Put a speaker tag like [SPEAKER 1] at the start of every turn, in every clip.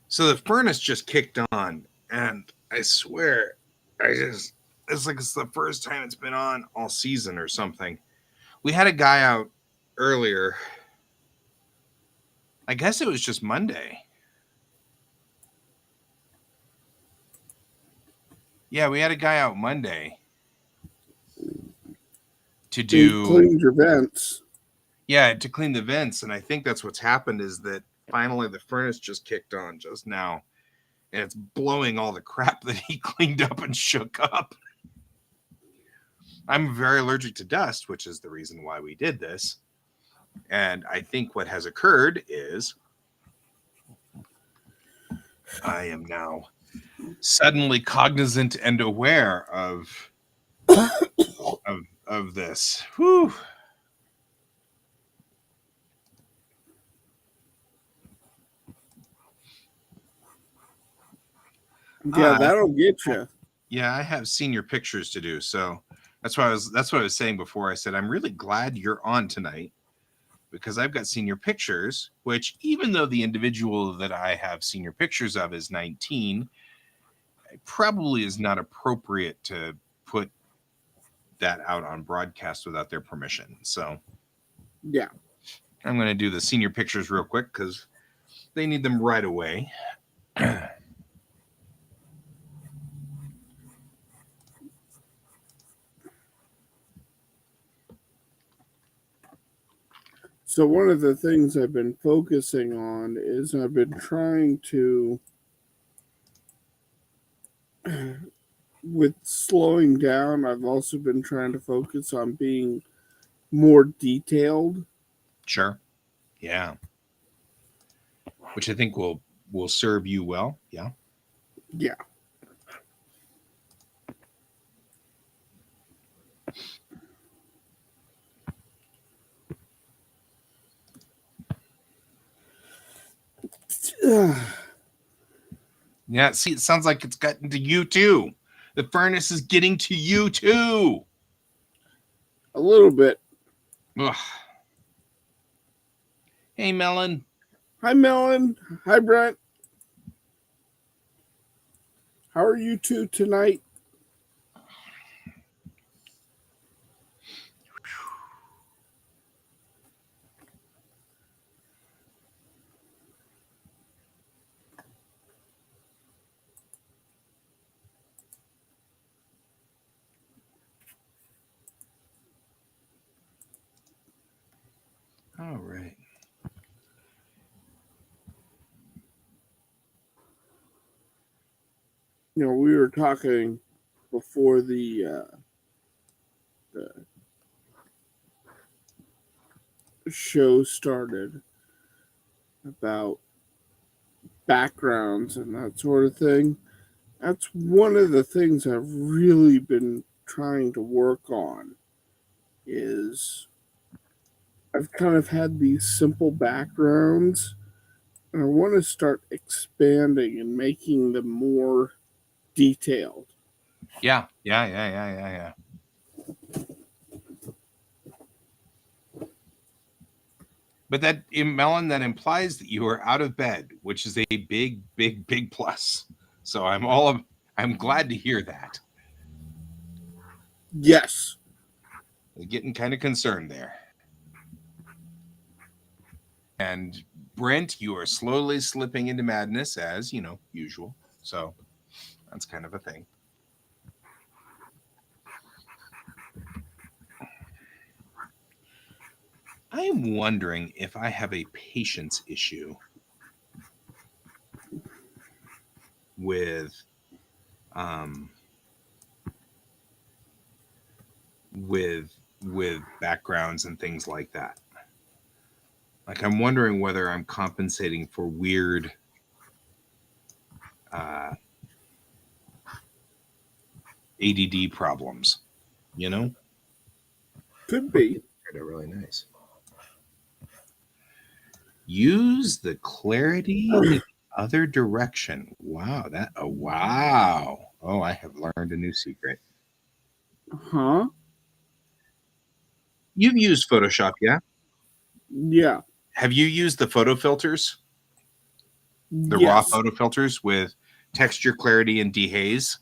[SPEAKER 1] So the furnace just kicked on, and I swear, it's like it's the first time it's been on all season or something. We had a guy out earlier. I guess it was just Monday. Yeah, we had a guy out Monday to do
[SPEAKER 2] clean your vents.
[SPEAKER 1] Yeah, to clean the vents, and I think that's what's happened is that finally the furnace just kicked on just now, and it's blowing all the crap that he cleaned up and shook up. I'm very allergic to dust, which is the reason why we did this. And I think what has occurred is I am now suddenly cognizant and aware of this. Whew.
[SPEAKER 2] Yeah, that'll get you.
[SPEAKER 1] Yeah, I have senior pictures to do, so that's what I was saying before. I said I'm really glad you're on tonight because I've got senior pictures, which even though the individual that I have senior pictures of is 19, it probably is not appropriate to put that out on broadcast without their permission. So
[SPEAKER 2] yeah,
[SPEAKER 1] I'm going to do the senior pictures real quick because they need them right away.
[SPEAKER 2] So one of the things I've been focusing on is I've been trying to, with slowing down, I've also been trying to focus on being more detailed.
[SPEAKER 1] Sure. Yeah. Which I think will serve you well. Yeah.
[SPEAKER 2] Yeah.
[SPEAKER 1] Yeah, see, it sounds like it's gotten to you too. The furnace is getting to you too.
[SPEAKER 2] A little bit.
[SPEAKER 1] Ugh. Hey, Melon.
[SPEAKER 2] Hi, Melon. Hi, Brent. How are you two tonight?
[SPEAKER 1] All right.
[SPEAKER 2] You know, we were talking before the show started about backgrounds and that sort of thing. That's one of the things I've really been trying to work on is I've kind of had these simple backgrounds and I want to start expanding and making them more detailed.
[SPEAKER 1] Yeah. But that, Melon, that implies that you are out of bed, which is a big plus. So I'm glad to hear that.
[SPEAKER 2] Yes.
[SPEAKER 1] Getting kind of concerned there. And Brent, you are slowly slipping into madness as, usual. So that's kind of a thing. I am wondering if I have a patience issue with with backgrounds and things like that. Like, I'm wondering whether I'm compensating for weird ADD problems,
[SPEAKER 2] Could be.
[SPEAKER 1] They're really nice. Use the clarity in the other direction. Wow, wow. Oh, I have learned a new secret.
[SPEAKER 2] Huh?
[SPEAKER 1] You've used Photoshop, yeah?
[SPEAKER 2] Yeah.
[SPEAKER 1] Have you used the photo filters? The raw
[SPEAKER 2] Yes.
[SPEAKER 1] photo filters with texture, clarity, and dehaze?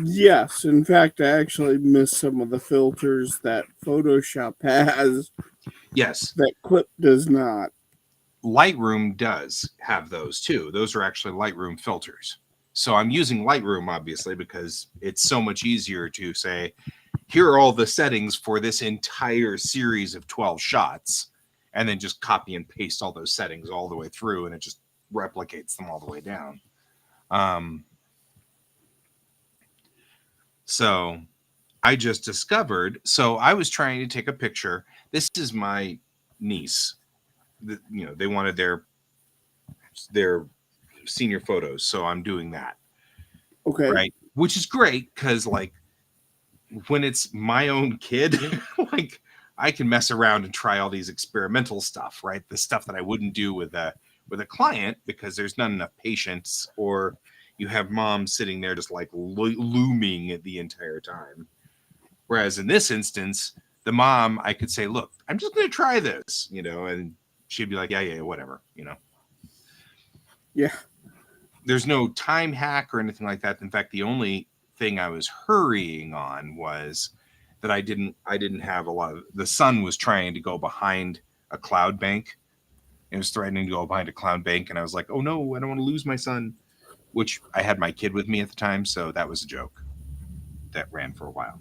[SPEAKER 2] Yes. In fact, I actually missed some of the filters that Photoshop has.
[SPEAKER 1] Yes.
[SPEAKER 2] That Clip does not.
[SPEAKER 1] Lightroom does have those too. Those are actually Lightroom filters. So I'm using Lightroom, obviously, because it's so much easier to say, here are all the settings for this entire series of 12 shots, and then just copy and paste all those settings all the way through, and it just replicates them all the way down. So I just discovered, so I was trying to take a picture. This is my niece. They wanted their senior photos, so I'm doing that.
[SPEAKER 2] Okay.
[SPEAKER 1] Right. Which is great because, like, when it's my own kid, like, I can mess around and try all these experimental stuff, right? The stuff that I wouldn't do with a client because there's not enough patience, or you have mom sitting there just like looming the entire time. Whereas in this instance, the mom, I could say, look, I'm just going to try this, and she'd be like, yeah, whatever,
[SPEAKER 2] Yeah.
[SPEAKER 1] There's no time hack or anything like that. In fact, the only thing I was hurrying on was that I didn't have a lot of, the sun was trying to go behind a cloud bank. It was threatening to go behind a cloud bank. And I was like, oh no, I don't want to lose my son, which I had my kid with me at the time. So that was a joke that ran for a while.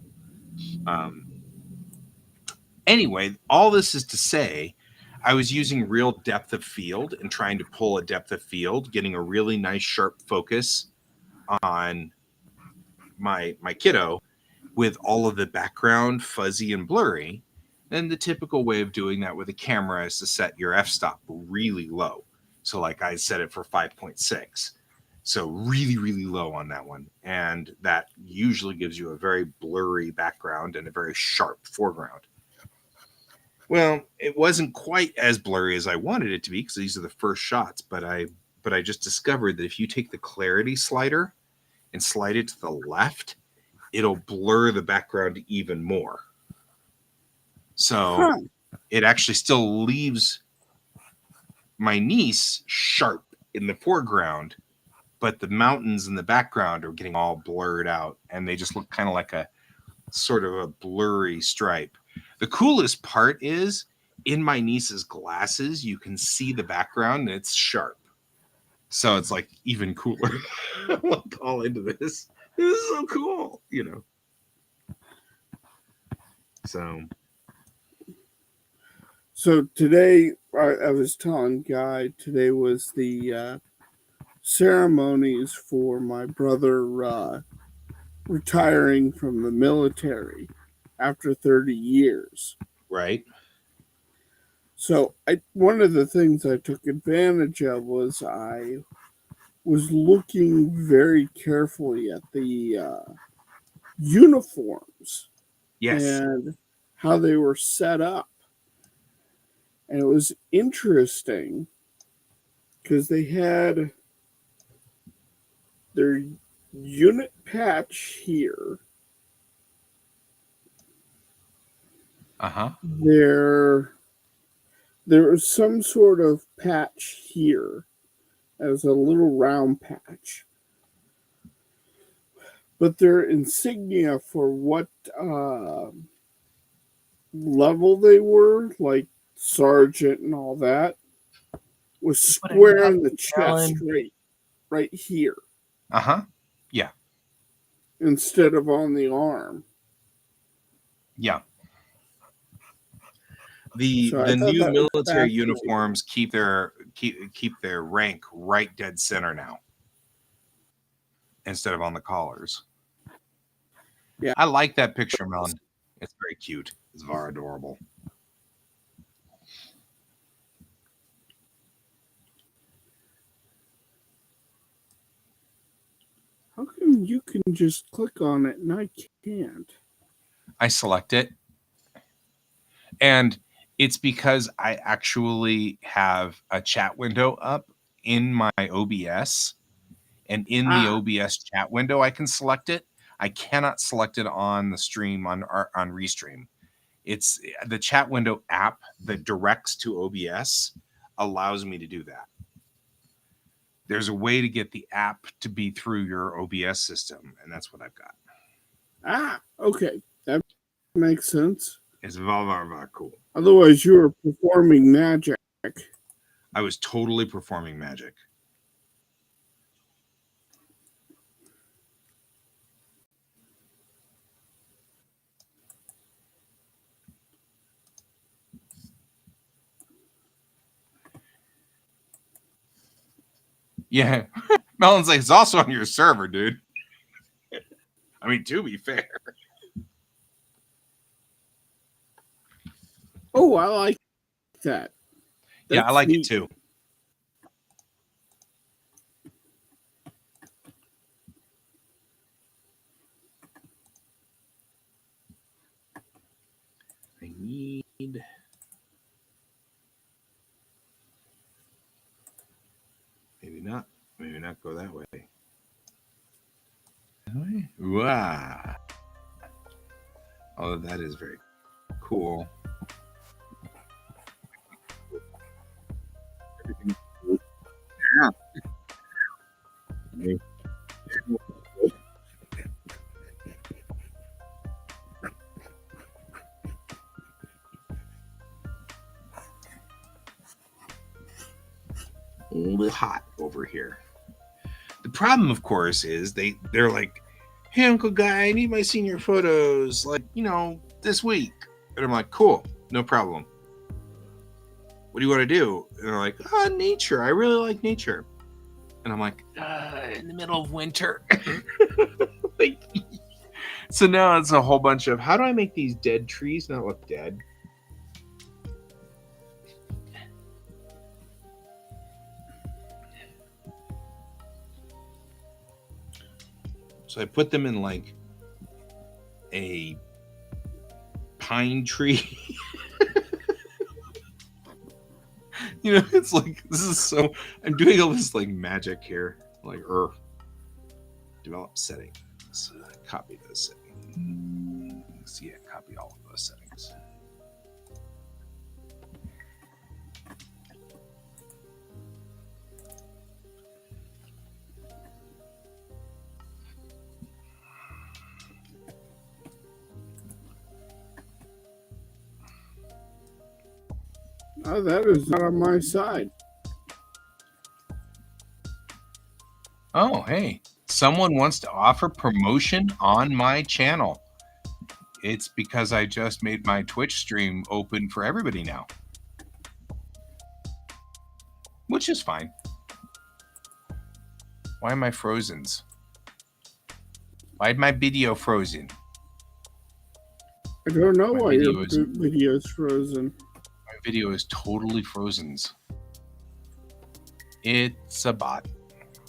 [SPEAKER 1] Anyway, all this is to say, I was using real depth of field and trying to pull a depth of field, getting a really nice sharp focus on my kiddo with all of the background fuzzy and blurry. And the typical way of doing that with a camera is to set your f-stop really low. So like I set it for 5.6. So really, really low on that one. And that usually gives you a very blurry background and a very sharp foreground. Well, it wasn't quite as blurry as I wanted it to be because these are the first shots, but I just discovered that if you take the clarity slider and slide it to the left, it'll blur the background even more. So it actually still leaves my niece sharp in the foreground, but the mountains in the background are getting all blurred out, and they just look kind of like a sort of a blurry stripe. The coolest part is in my niece's glasses, you can see the background and it's sharp. So it's like even cooler. I'm like all into this. This is so cool,
[SPEAKER 2] So today, I was telling Guy, today was the ceremonies for my brother retiring from the military after 30 years.
[SPEAKER 1] Right.
[SPEAKER 2] So one of the things I took advantage of was I was looking very carefully at the uniforms.
[SPEAKER 1] Yes.
[SPEAKER 2] And how they were set up. And it was interesting because they had their unit patch here. There was some sort of patch here as a little round patch. but their insignia for what level they were, like sergeant and all that, was
[SPEAKER 3] Put a
[SPEAKER 2] square
[SPEAKER 3] cup
[SPEAKER 2] in the
[SPEAKER 3] of
[SPEAKER 2] chest,
[SPEAKER 3] melon.
[SPEAKER 2] right here,
[SPEAKER 1] Yeah.
[SPEAKER 2] instead of on the arm.
[SPEAKER 1] Yeah. The
[SPEAKER 2] So I thought
[SPEAKER 1] new
[SPEAKER 2] that was
[SPEAKER 1] military
[SPEAKER 2] fascinating.
[SPEAKER 1] uniforms keep their rank right dead center now, instead of on the collars.
[SPEAKER 2] Yeah.
[SPEAKER 1] I like that picture, Melon. It's very cute. It's very adorable.
[SPEAKER 2] How come you can just click on it and I can't?
[SPEAKER 1] I select it, and it's because I actually have a chat window up in my OBS, and in the OBS chat window I can select it. I cannot select it on the stream on Restream. It's the chat window app that directs to OBS allows me to do that. There's a way to get the app to be through your OBS system, and that's what I've got.
[SPEAKER 2] Okay. That makes sense.
[SPEAKER 1] It's very cool.
[SPEAKER 2] Otherwise, you were performing magic.
[SPEAKER 1] I was totally performing magic. Yeah. Melon's like, it's also on your server, dude. I mean, to be fair.
[SPEAKER 2] Oh, I like that.
[SPEAKER 1] Yeah, I like
[SPEAKER 2] neat.
[SPEAKER 1] it too. I need... Maybe not go that way. Wow. Oh, that is very cool. Yeah. A little hot over here. The problem, of course, is they're like, hey, Uncle Guy, I need my senior photos, like, this week. And I'm like, cool, no problem. What do you want to do? And they're like, nature. I really like nature. And I'm like, in the middle of winter. Like, so now it's a whole bunch of, how do I make these dead trees not look dead? So I put them in like a pine tree. It's like, this is so, I'm doing all this like magic here, like develop settings, copy those settings. Yeah, copy all of those settings.
[SPEAKER 2] Oh, that is not on my side.
[SPEAKER 1] Oh, hey, someone wants to offer promotion on my channel. It's because I just made my Twitch stream open for everybody now, which is fine. Why am I frozen? Why is my video frozen?
[SPEAKER 2] I don't know why your video is frozen.
[SPEAKER 1] My video is totally frozen. It's a bot.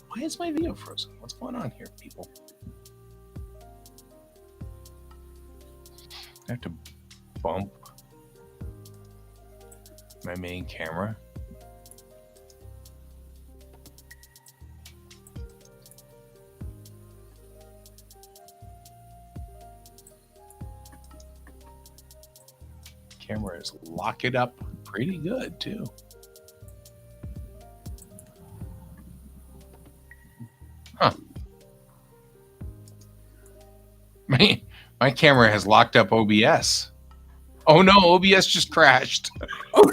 [SPEAKER 1] Why is my video frozen? What's going on here, people? I have to bump my main camera. Camera is lock it up pretty good too. Huh. My camera has locked up OBS. Oh no, OBS just crashed.
[SPEAKER 2] Oh,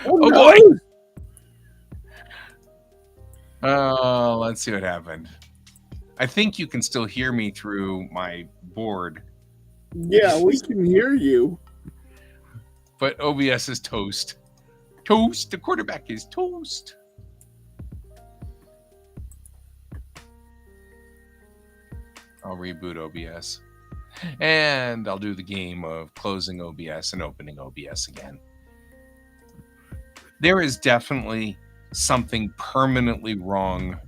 [SPEAKER 1] Oh boy. Oh, let's see what happened. I think you can still hear me through my board.
[SPEAKER 2] Yeah, we can hear you.
[SPEAKER 1] But OBS is toast. Toast. The quarterback is toast. I'll reboot OBS. And I'll do the game of closing OBS and opening OBS again. There is definitely something permanently wrong.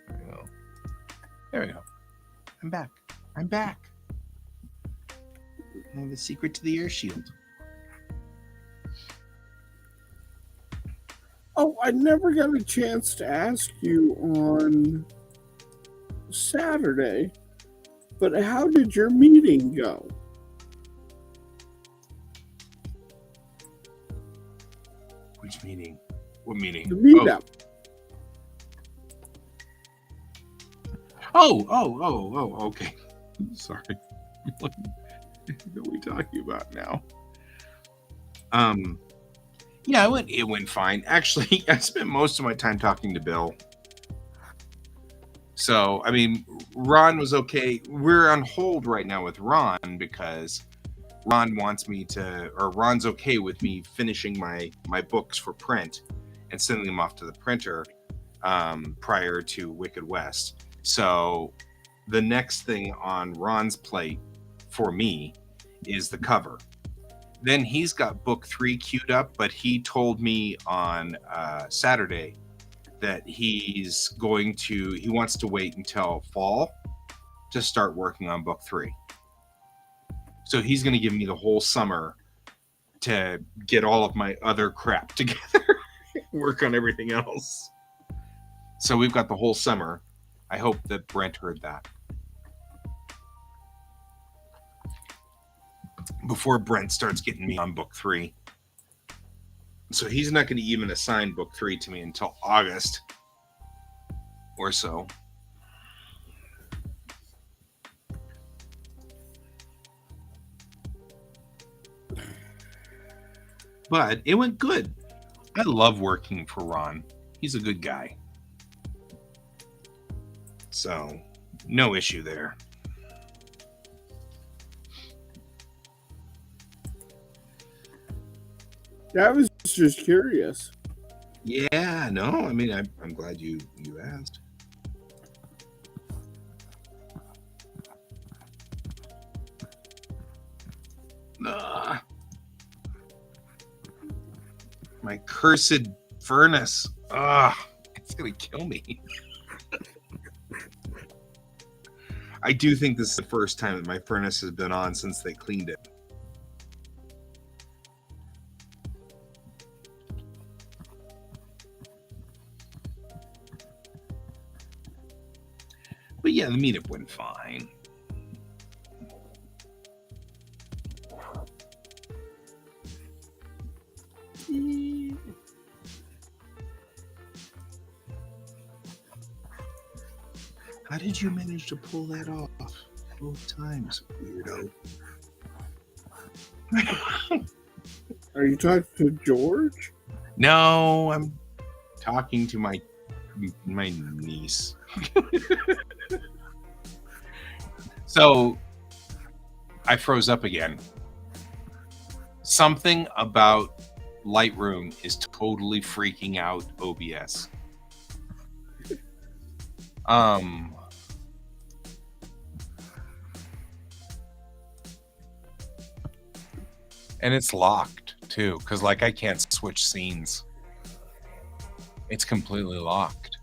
[SPEAKER 1] There we go. There we go. I'm back. I'm back. I have a secret to the air shield.
[SPEAKER 2] Oh, I never got a chance to ask you on Saturday, but how did your meeting go?
[SPEAKER 1] Which meeting? What meeting?
[SPEAKER 2] The meetup.
[SPEAKER 1] Oh, okay. Sorry. What are we talking about now? Yeah, it went fine. Actually, I spent most of my time talking to Bill. So, I mean, Ron was okay. We're on hold right now with Ron because Ron wants me to, or Ron's okay with me finishing my books for print and sending them off to the printer prior to Wicked West. So the next thing on Ron's plate for me is the cover. Then he's got book 3 queued up, but he told me on Saturday that he wants to wait until fall to start working on book 3. So he's going to give me the whole summer to get all of my other crap together, work on everything else. So we've got the whole summer. I hope that Brent heard that. Before Brent starts getting me on book 3. So he's not going to even assign book 3 to me until August or so. But it went good. I love working for Ron. He's a good guy. So, no issue there.
[SPEAKER 2] I was just curious.
[SPEAKER 1] Yeah, no, I mean, I'm glad you asked. My cursed furnace. It's going to kill me. I do think this is the first time that my furnace has been on since they cleaned it. But yeah, the meetup went fine. How did you manage to pull that off both times, weirdo?
[SPEAKER 2] Are you talking to George?
[SPEAKER 1] No, I'm talking to my niece. So I froze up again. Something about Lightroom is totally freaking out OBS. And it's locked too, because like I can't switch scenes. It's completely locked.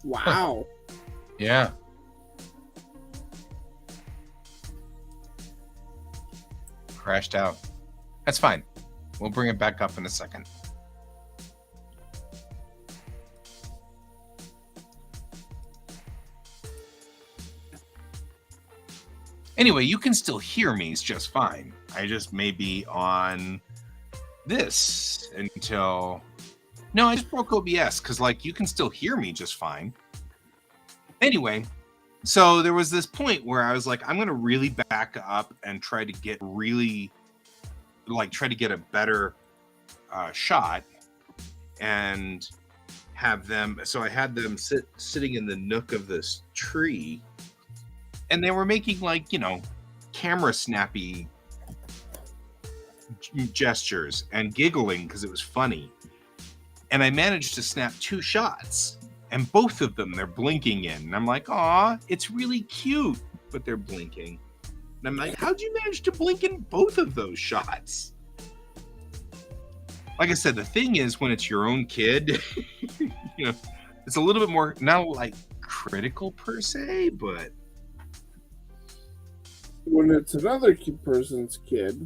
[SPEAKER 2] Wow.
[SPEAKER 1] Yeah. Crashed out. That's fine. We'll bring it back up in a second. Anyway, you can still hear me just fine. I just may be on... this until... No, I just broke OBS because, like, you can still hear me just fine. Anyway, so there was this point where I was like, I'm going to really back up and try to get a better shot and have them. So I had them sitting in the nook of this tree, and they were making, like, you know, camera snappy gestures and giggling because it was funny. And I managed to snap 2 shots, and both of them they're blinking in. And I'm like, aw, it's really cute, but they're blinking. And I'm like, how'd you manage to blink in both of those shots? Like I said, the thing is, when it's your own kid, you know, it's a little bit more, not like critical per se, but
[SPEAKER 2] when it's another person's kid,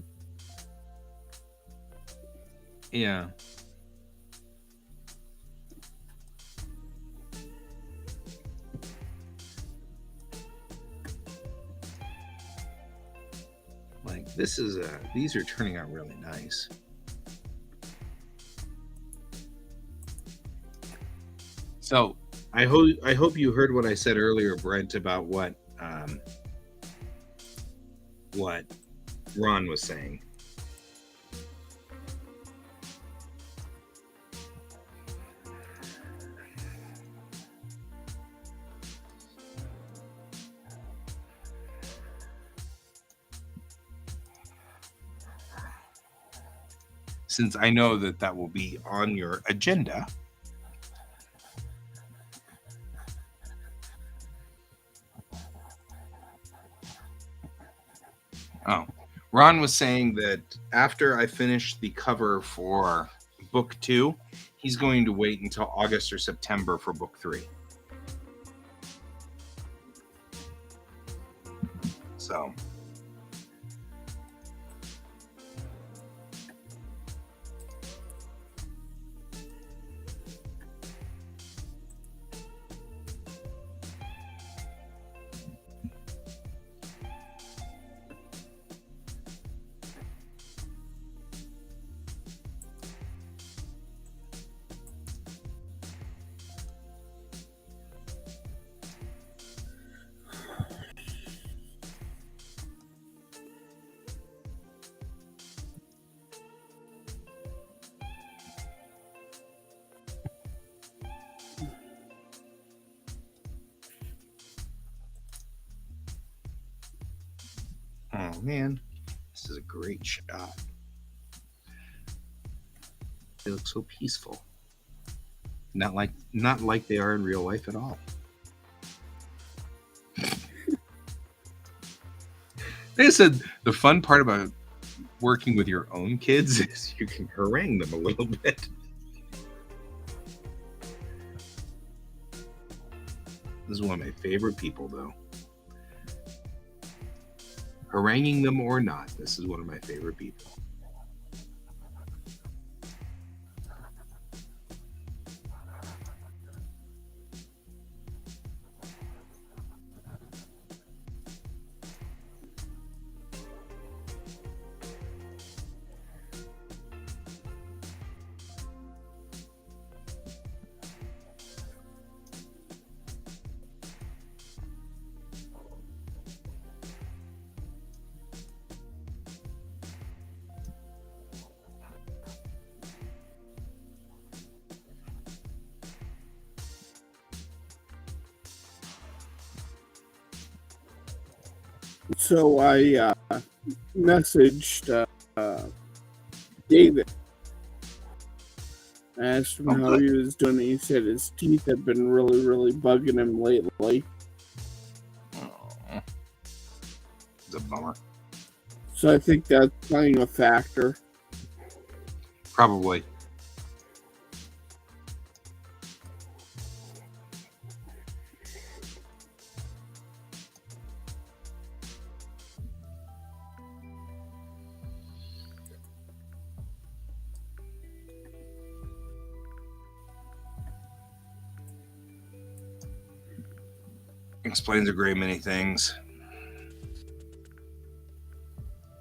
[SPEAKER 1] yeah. Like, these are turning out really nice. So I hope you heard what I said earlier, Brent, about what Ron was saying. Since I know that will be on your agenda. Oh, Ron was saying that after I finish the cover for book 2, he's going to wait until August or September for book 3. So... Oh man, this is a great shot. They look so peaceful. Not like they are in real life at all. Like I said, the fun part about working with your own kids is you can harangue them a little bit. This is one of my favorite people, though. Haranguing them or not, this is one of my favorite people.
[SPEAKER 2] so I messaged David. I asked him how he was doing. He said his teeth have been really, really bugging him lately.
[SPEAKER 1] Oh, it's a bummer.
[SPEAKER 2] So I think that's playing a factor.
[SPEAKER 1] Probably. Explains a great many things.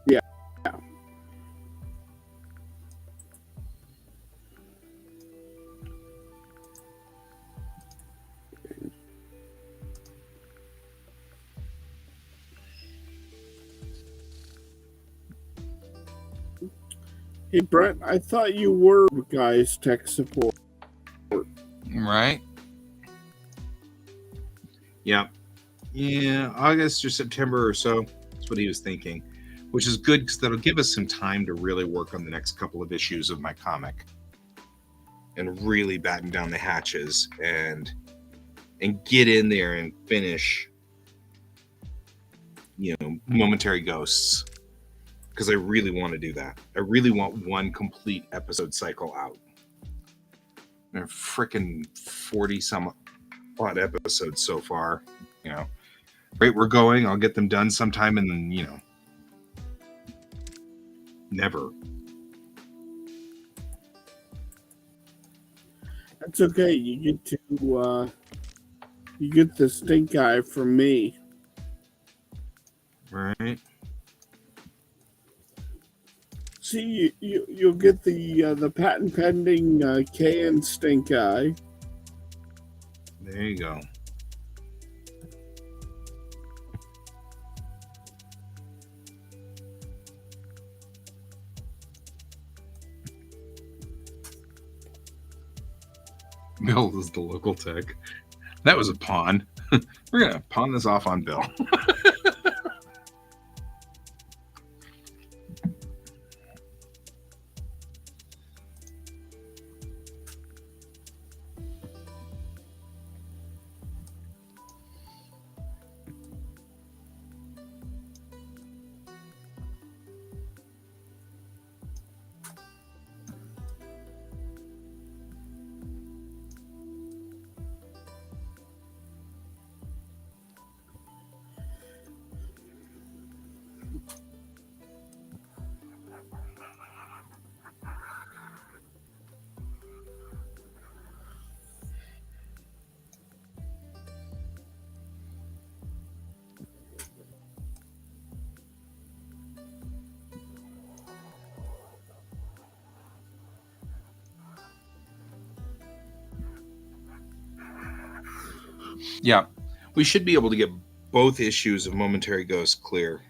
[SPEAKER 2] Yeah. Hey, Brent, I thought you were guys tech support.
[SPEAKER 1] Right? Yeah. Yeah, August or September or so. That's what he was thinking, which is good because that'll give us some time to really work on the next couple of issues of my comic and really batten down the hatches and get in there and finish, Momentary Ghosts, because I really want to do that. I really want one complete episode cycle out. They're freaking 40 some odd episodes so far. Rate we're going, I'll get them done sometime and then, never.
[SPEAKER 2] That's okay. You get the stink eye from me.
[SPEAKER 1] Right.
[SPEAKER 2] See, you'll get the patent pending KN stink eye.
[SPEAKER 1] There you go. Bill is the local tech. That was a pawn. We're going to pawn this off on Bill. Yeah, we should be able to get both issues of Momentary Ghost clear.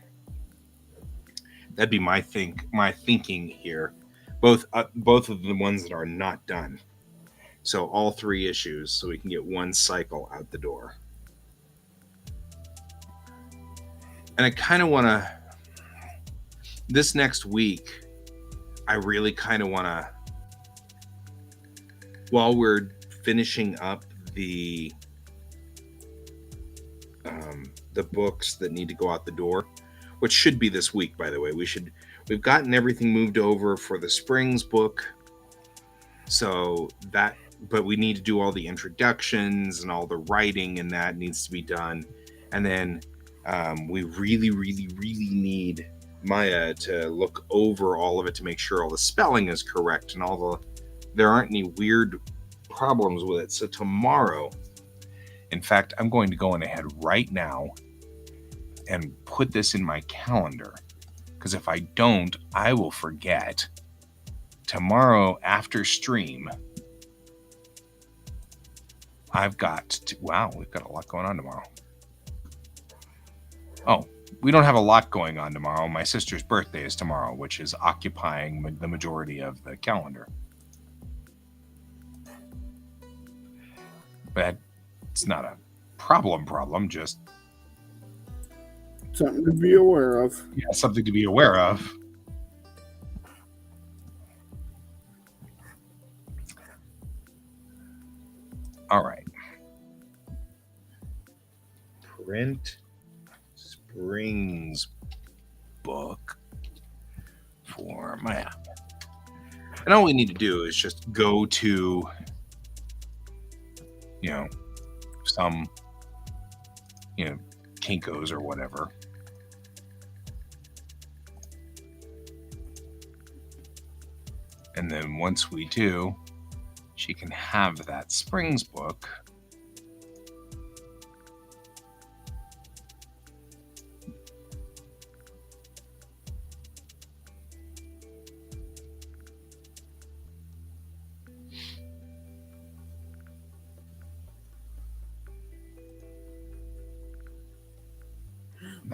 [SPEAKER 1] That'd be my thinking here. Both of the ones that are not done. So all 3 issues, so we can get one cycle out the door. And I kind of want to, this next week, I really kind of want to, while we're finishing up the books that need to go out the door, which should be this week, by the way. We've gotten everything moved over for the Springs book. So but we need to do all the introductions and all the writing, and that needs to be done. And then we really, really, really need Maya to look over all of it to make sure all the spelling is correct and there aren't any weird problems with it. So tomorrow, in fact, I'm going to go ahead right now and put this in my calendar, because if I don't, I will forget. Tomorrow after stream, we've got a lot going on tomorrow. Oh, we don't have a lot going on tomorrow. My sister's birthday is tomorrow, which is occupying the majority of the calendar. But it's not a problem, just
[SPEAKER 2] something to be aware of.
[SPEAKER 1] Yeah, something to be aware of. All right. Print Springs book for my app. And all we need to do is just go to, some, Kinko's or whatever. And then once we do, she can have that Springs book.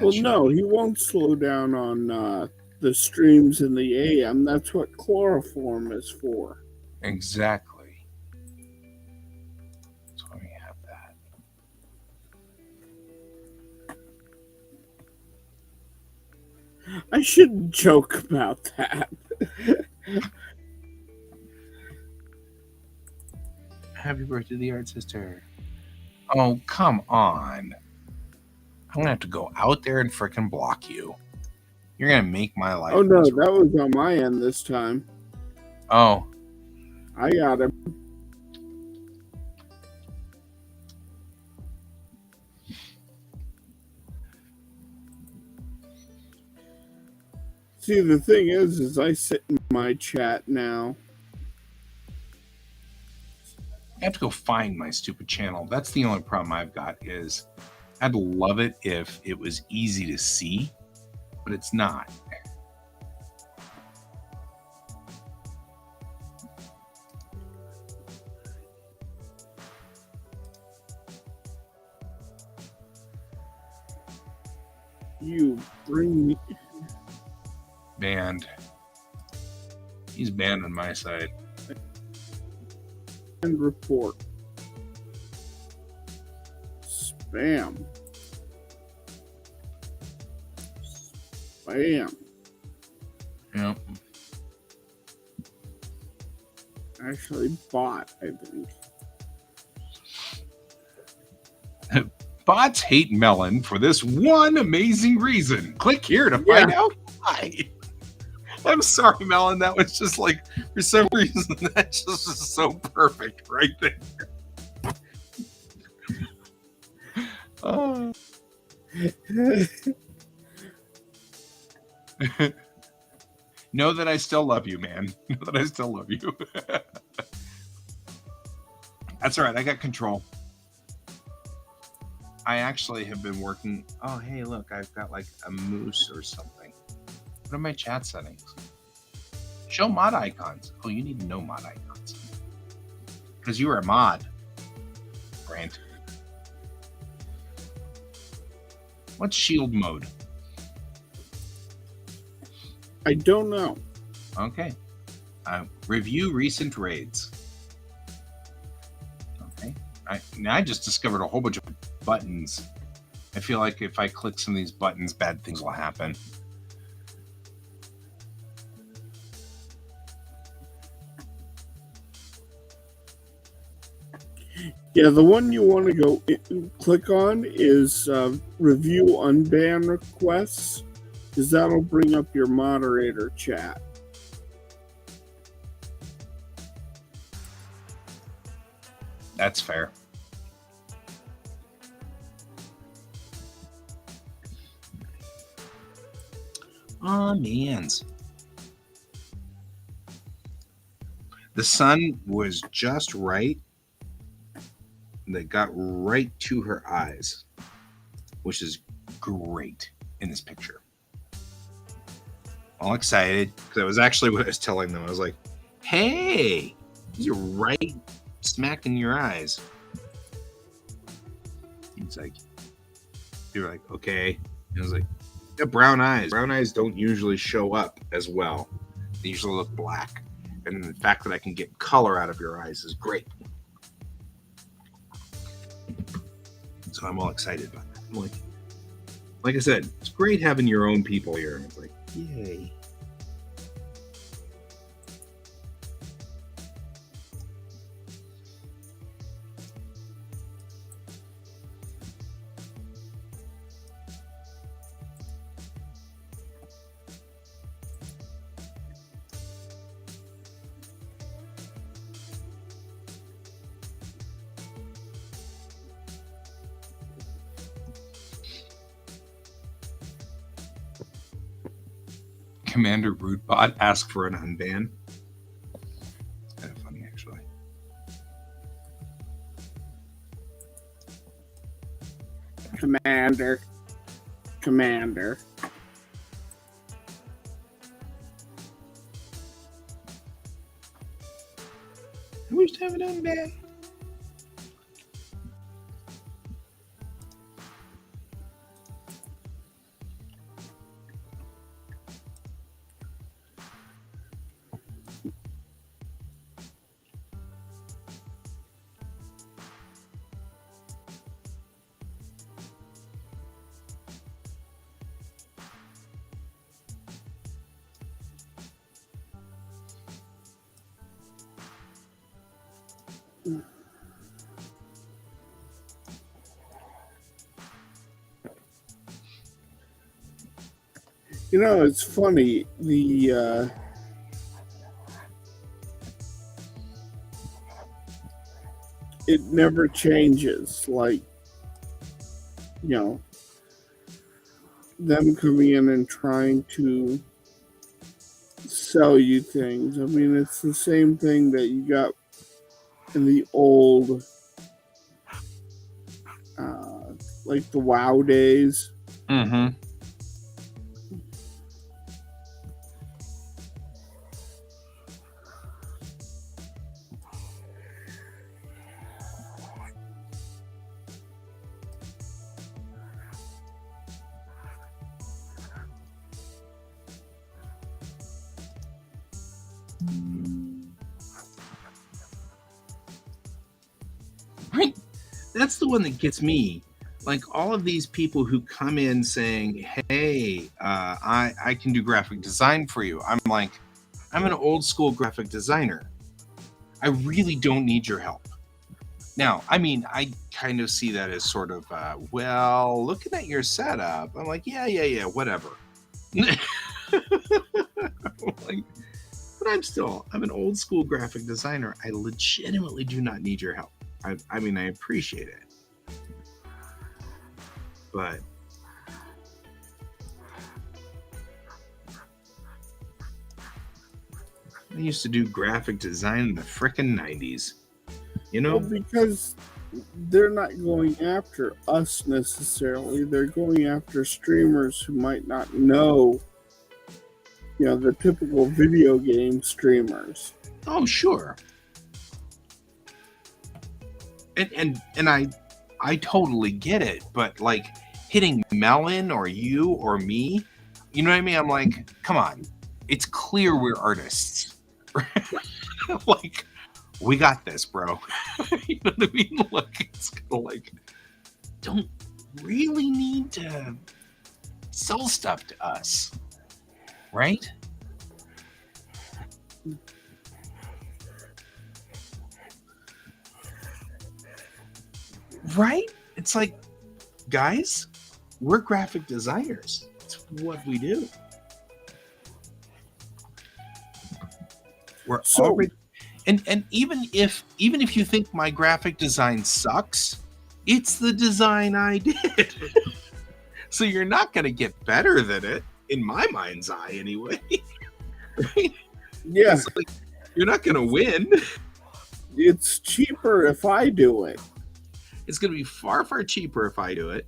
[SPEAKER 2] Well, no, he won't slow down on the streams in the AM. That's what chloroform is for.
[SPEAKER 1] Exactly. So we have that.
[SPEAKER 2] I shouldn't joke about that.
[SPEAKER 1] Happy birthday, the art sister. Oh, come on. I'm going to have to go out there and frickin' block you. You're going to make my life.
[SPEAKER 2] Oh no,
[SPEAKER 1] miserable.
[SPEAKER 2] that was on my end this time.
[SPEAKER 1] Oh.
[SPEAKER 2] I got him. See, the thing is I sit in my chat now.
[SPEAKER 1] I have to go find my stupid channel. That's the only problem I've got is I'd love it if it was easy to see, but it's not.
[SPEAKER 2] You bring me
[SPEAKER 1] Banned. He's banned on my side.
[SPEAKER 2] and report. Spam. Spam.
[SPEAKER 1] Yep.
[SPEAKER 2] Actually, bot, I think.
[SPEAKER 1] Bots hate Melon for this one amazing reason. Click here to find out why. I'm sorry, Melon. That was just like, for some reason, that just is so perfect right there. Oh. Know that I still love you, man. Know that I still love you. That's all right. I got control. I actually have been working. Oh, hey, look. I've got like a moose or something. What are my chat settings? Show mod icons. Oh, you need to know mod icons. Because you are a mod. Brant. What's shield mode?
[SPEAKER 2] I don't know.
[SPEAKER 1] Okay. Review recent raids. Okay. I just discovered a whole bunch of buttons. I feel like if I click some of these buttons, bad things will happen.
[SPEAKER 2] Yeah, the one you want to go click on is review unban requests, because that'll bring up your moderator chat.
[SPEAKER 1] That's fair. Oh, mans. The sun was just right. That got right to her eyes, which is great in this picture. All excited because that was actually what I was telling them. I was like, hey, you're right smack in your eyes. He's like, you're like, okay. And I was like, yeah, brown eyes. Brown eyes don't usually show up as well. They usually look black. And the fact that I can get color out of your eyes is great. So I'm all excited about that. I'm like I said, it's great having your own people here. And it's like, yay. Commander Rootbot asked for an unban. It's kind of funny, actually.
[SPEAKER 2] Commander.
[SPEAKER 1] I wish to have an unban.
[SPEAKER 2] You know, it's funny. It never changes. Like, you know, them coming in and trying to sell you things. I mean, it's the same thing that you got in the old, like the WoW days.
[SPEAKER 1] Mm-hmm. Right. That's the one that gets me. Like all of these people who come in saying, "Hey, I can do graphic design for you." I'm like, I'm an old school graphic designer. I really don't need your help. Now, I mean, I kind of see that as sort of, well, looking at your setup, I'm like, yeah, whatever. Like, but I'm an old school graphic designer. I legitimately do not need your help. I mean, I appreciate it. But I used to do graphic design in the frickin' 90s. You know?
[SPEAKER 2] Well, because they're not going after us necessarily. They're going after streamers who might not know, you know, the typical video game streamers.
[SPEAKER 1] Oh, sure. And I totally get it, but like hitting Melon or you or me, you know what I mean? I'm like, come on. It's clear we're artists. Like, we got this, bro. You know what I mean? Like, it's kind of like, don't really need to sell stuff to us, right? Right? It's like, guys, we're graphic designers. It's what we do. We're
[SPEAKER 2] So-
[SPEAKER 1] already, and even if you think my graphic design sucks, it's the design I did. So you're not going to get better than it, in my mind's eye, anyway. Right?
[SPEAKER 2] Yeah,
[SPEAKER 1] It's like, you're not going to win.
[SPEAKER 2] it's cheaper if I do it.
[SPEAKER 1] It's going to be far, far cheaper if I do it.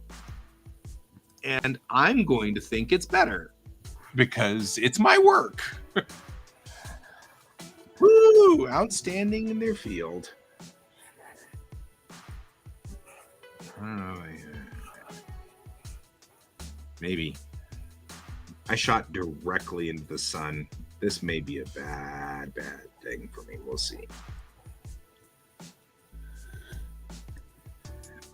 [SPEAKER 1] And I'm going to think it's better because it's my work. Woo! Outstanding in their field. Oh, yeah. Maybe. I shot directly into the sun. This may be a bad thing for me. We'll see.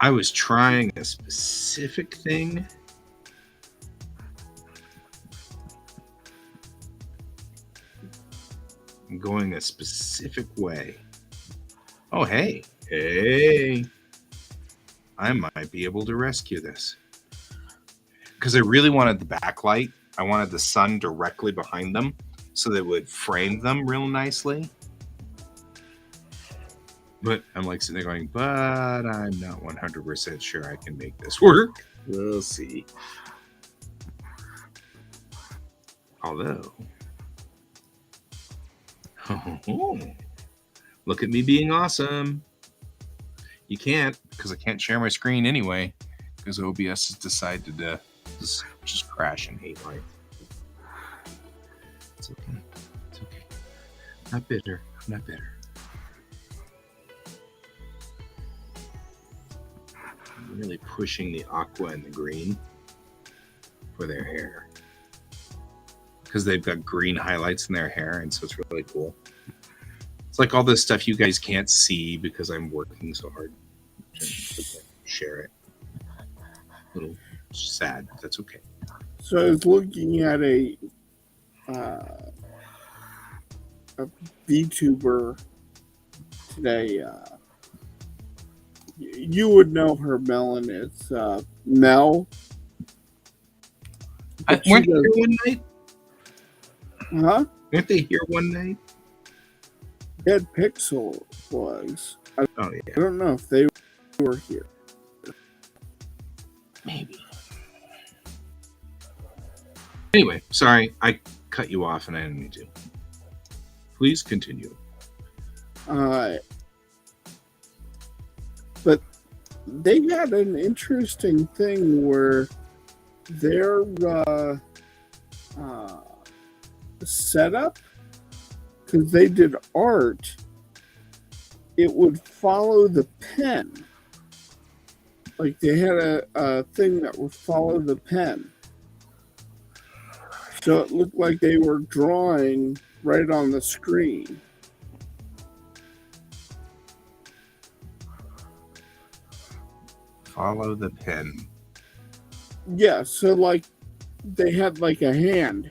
[SPEAKER 1] I was trying a specific thing. I'm going a specific way. Oh, hey. I might be able to rescue this. Because I really wanted the backlight. I wanted the sun directly behind them so that it would frame them real nicely. But I'm like sitting there going, but I'm not 100% sure I can make this work. We'll see. Although, look at me being awesome. You can't, because I can't share my screen anyway, because OBS has decided to just crash and hate life. It's okay. It's okay. Not bitter. Not bitter. I'm really pushing the aqua and the green for their hair, because they've got green highlights in their hair, and so it's really cool. It's like all this stuff you guys can't see because I'm working so hard to share it. A little sad, but that's okay.
[SPEAKER 2] So I was looking at a VTuber today, You would know her, Melon. It's Mel. But she
[SPEAKER 1] Weren't they
[SPEAKER 2] does,
[SPEAKER 1] here one night?
[SPEAKER 2] huh?
[SPEAKER 1] Weren't they here one night?
[SPEAKER 2] Dead Pixel was. I
[SPEAKER 1] Oh yeah,
[SPEAKER 2] don't know if they were here.
[SPEAKER 1] maybe. Anyway, sorry, I cut you off and I didn't mean to. Please continue.
[SPEAKER 2] But they had an interesting thing where their setup, because they did art, it would follow the pen. Like they had a thing that would follow the pen. So it looked like they were drawing right on the screen.
[SPEAKER 1] Follow the pen.
[SPEAKER 2] Yeah, so like they had like a hand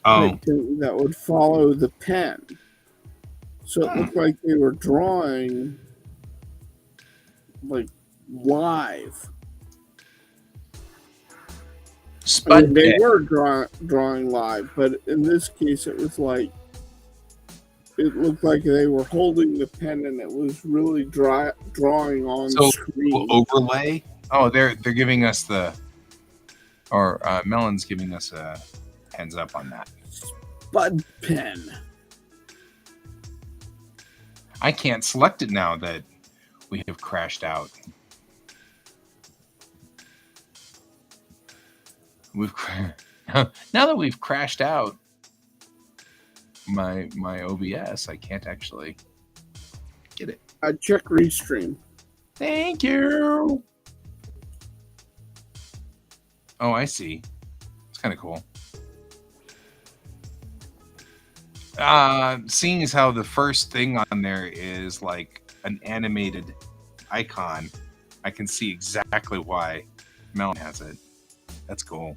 [SPEAKER 1] Oh,
[SPEAKER 2] type thing that would follow the pen. So it looked like they were drawing like live. I mean,
[SPEAKER 1] Spud
[SPEAKER 2] they
[SPEAKER 1] pen.
[SPEAKER 2] were drawing live, but in this case, it was like it looked like they were holding the pen and it was really drawing on
[SPEAKER 1] So
[SPEAKER 2] screen.
[SPEAKER 1] overlay. Oh, they're giving us Melon's giving us a heads up on that.
[SPEAKER 2] Spud pen.
[SPEAKER 1] I can't select it now that we have crashed out. Now that we've crashed out my OBS, I can't actually get it.
[SPEAKER 2] Check Restream.
[SPEAKER 1] Thank you. Oh, I see. It's kind of cool. Seeing as how the first thing on there is like an animated icon, I can see exactly why Melon has it. That's cool.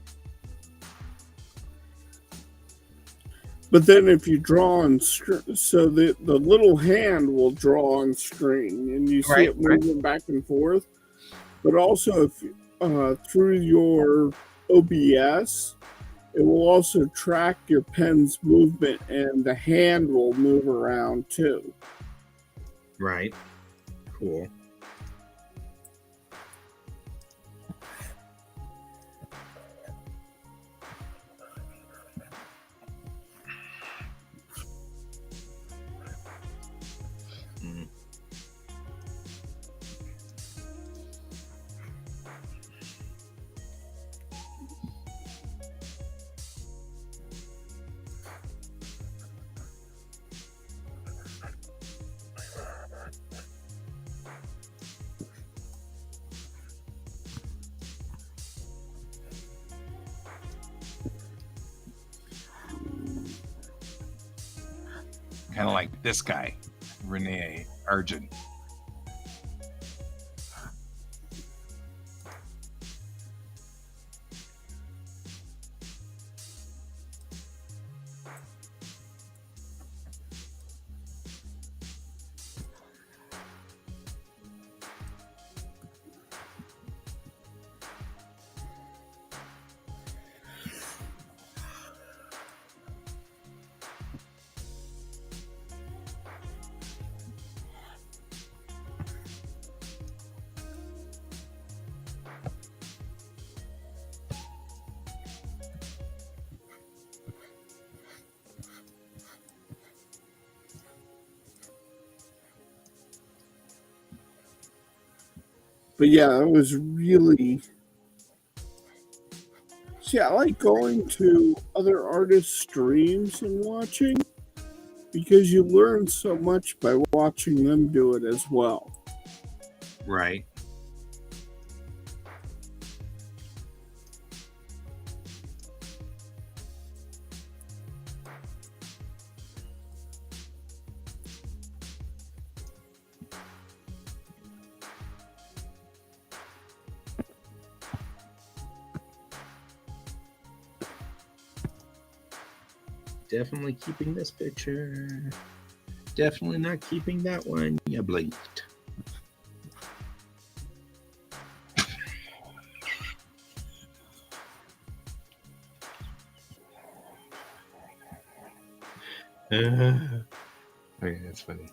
[SPEAKER 2] But then if you draw on screen, so the little hand will draw on screen and you see it moving back and forth. But also if through your OBS, it will also track your pen's movement and the hand will move around too.
[SPEAKER 1] Right. Cool. Kind of like this guy, Renee Argent.
[SPEAKER 2] But yeah, it was really. See, I like going to other artists' streams and watching because you learn so much by watching them do it as well.
[SPEAKER 1] Right. Definitely keeping this picture. Definitely not keeping that one. You blinked. Okay, that's funny.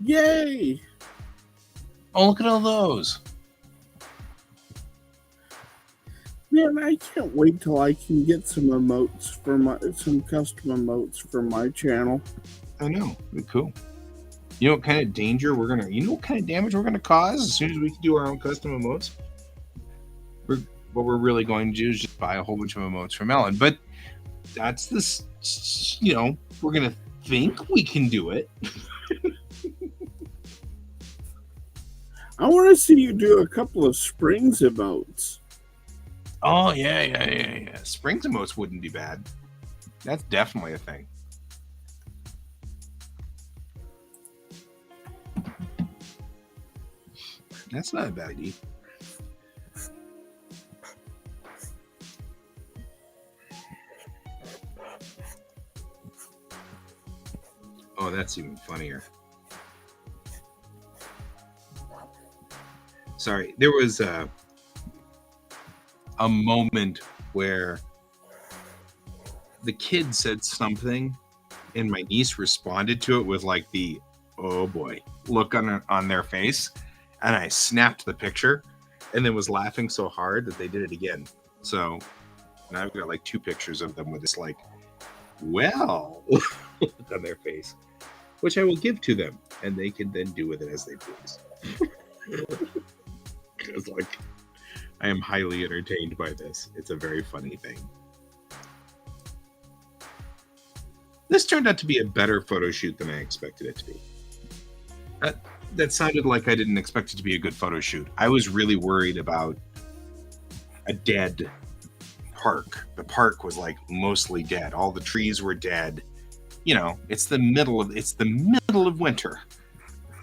[SPEAKER 2] Yay!
[SPEAKER 1] Oh, look at all those.
[SPEAKER 2] Man, I can't wait till I can get some custom emotes for my channel.
[SPEAKER 1] I know. Pretty cool. You know what kind of danger you know what kind of damage we're gonna cause as soon as we can do our own custom emotes? What we're really going to do is just buy a whole bunch of emotes from Ellen. But that's this, we're gonna think we can do it.
[SPEAKER 2] I want to see you do a couple of Springs emotes.
[SPEAKER 1] Oh yeah. Springs emotes wouldn't be bad. That's definitely a thing. That's not a bad idea. Oh, that's even funnier. Sorry, there was a moment where the kid said something and my niece responded to it with like the oh boy look on their face, and I snapped the picture and then was laughing so hard that they did it again. So now I've got like 2 pictures of them with this like well look on their face, which I will give to them and they can then do with it as they please. Because like I am highly entertained by this. It's a very funny thing. This turned out to be a better photo shoot than I expected it to be. That sounded like I didn't expect it to be a good photo shoot. I was really worried about a dead park. The park was like mostly dead. All the trees were dead. You know, it's the middle of winter.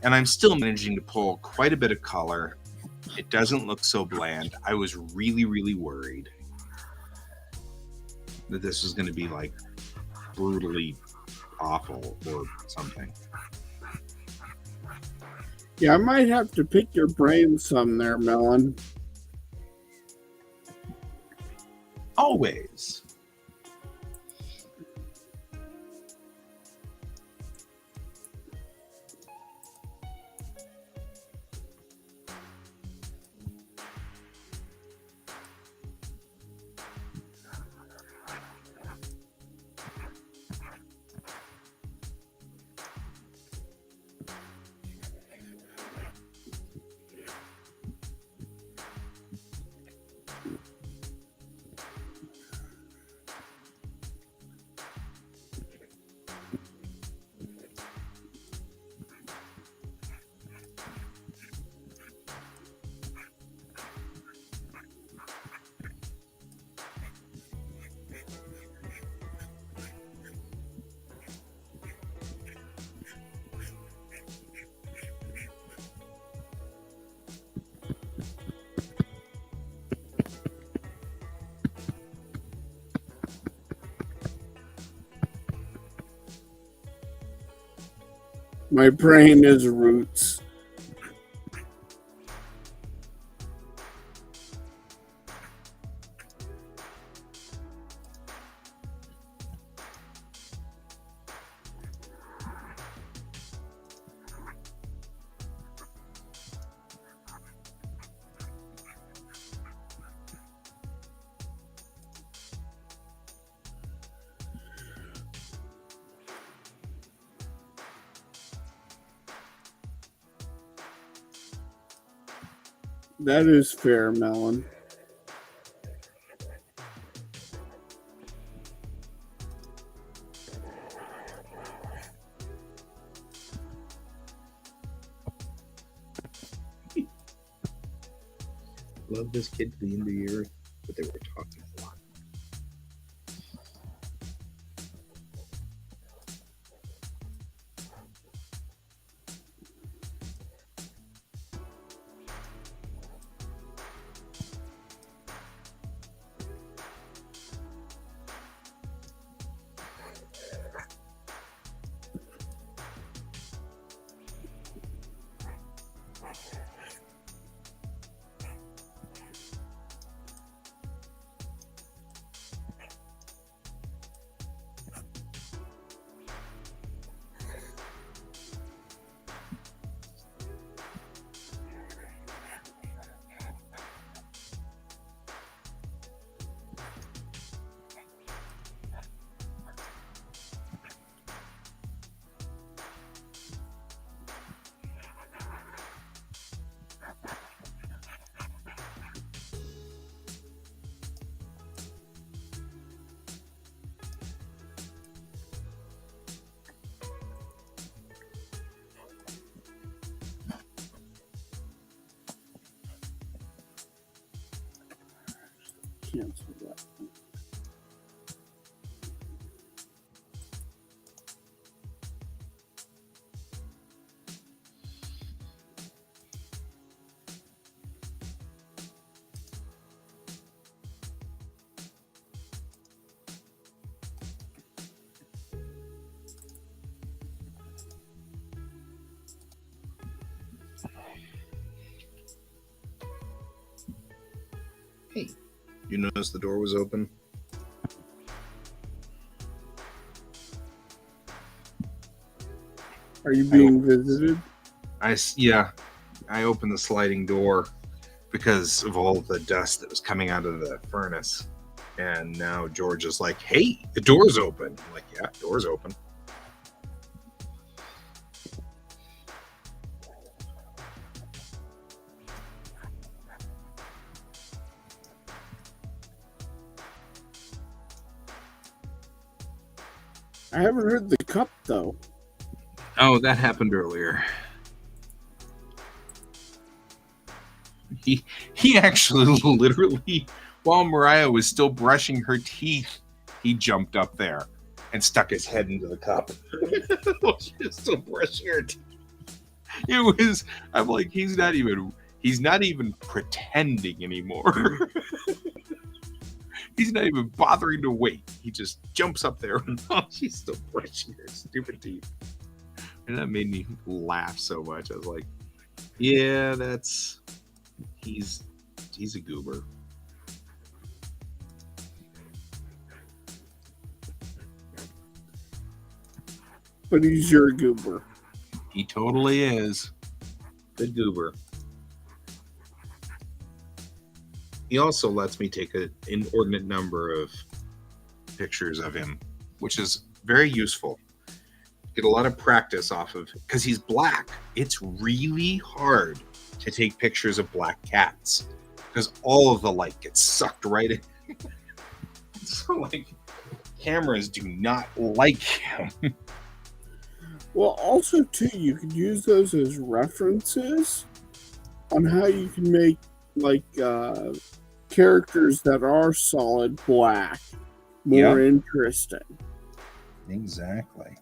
[SPEAKER 1] And I'm still managing to pull quite a bit of color. It doesn't look so bland. I was really, really worried that this was going to be like brutally awful or something.
[SPEAKER 2] Yeah, I might have to pick your brain some there, Melon.
[SPEAKER 1] Always.
[SPEAKER 2] My brain is roots. That is fair, Melon.
[SPEAKER 1] Love this kid to the end of the earth, but they were talking a lot.
[SPEAKER 2] cancel that.
[SPEAKER 1] Hey, you noticed the door was open?
[SPEAKER 2] Are you being visited?
[SPEAKER 1] Yeah, I opened the sliding door because of all the dust that was coming out of the furnace. And now George is like, hey, the door's open. I'm like, yeah, door's open.
[SPEAKER 2] I haven't heard the cup though.
[SPEAKER 1] Oh, that happened earlier. He actually literally, while Mariah was still brushing her teeth, he jumped up there and stuck his head into the cup. She was still brushing her teeth. It was, I'm like, he's not even pretending anymore. He's not even bothering to wait. He just jumps up there and she's still brushing her stupid teeth. And that made me laugh so much. I was like, yeah, he's a goober.
[SPEAKER 2] But he's your goober.
[SPEAKER 1] He totally is the goober. He also lets me take an inordinate number of pictures of him, which is very useful. Get a lot of practice off of, because he's black. It's really hard to take pictures of black cats because all of the light gets sucked right in. So, like, cameras do not like him.
[SPEAKER 2] Well, also too, you could use those as references on how you can make like characters that are solid black more interesting.
[SPEAKER 1] Exactly.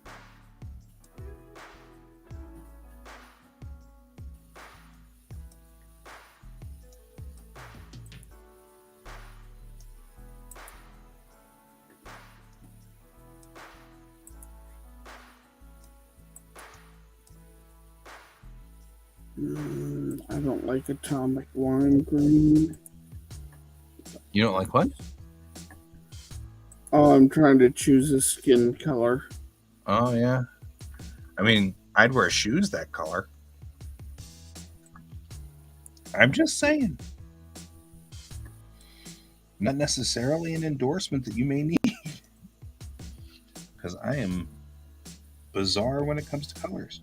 [SPEAKER 2] I don't like atomic lime green.
[SPEAKER 1] You don't like what?
[SPEAKER 2] Oh, I'm trying to choose a skin color.
[SPEAKER 1] Oh, yeah. I mean, I'd wear shoes that color. I'm just saying. Not necessarily an endorsement that you may need. Because I am bizarre when it comes to colors.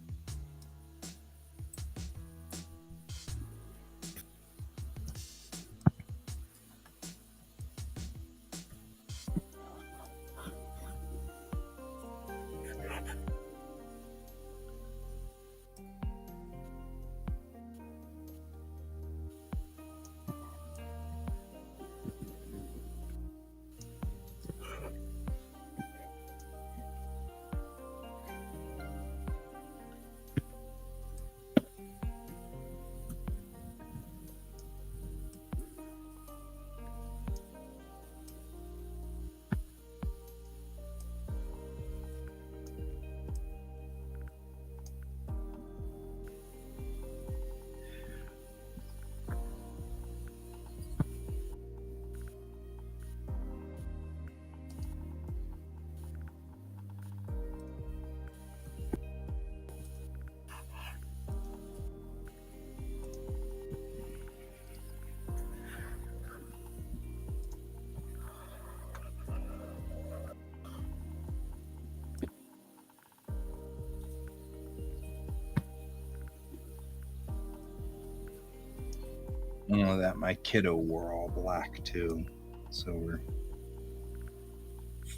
[SPEAKER 1] Oh, that my kiddo wore all black too. So we're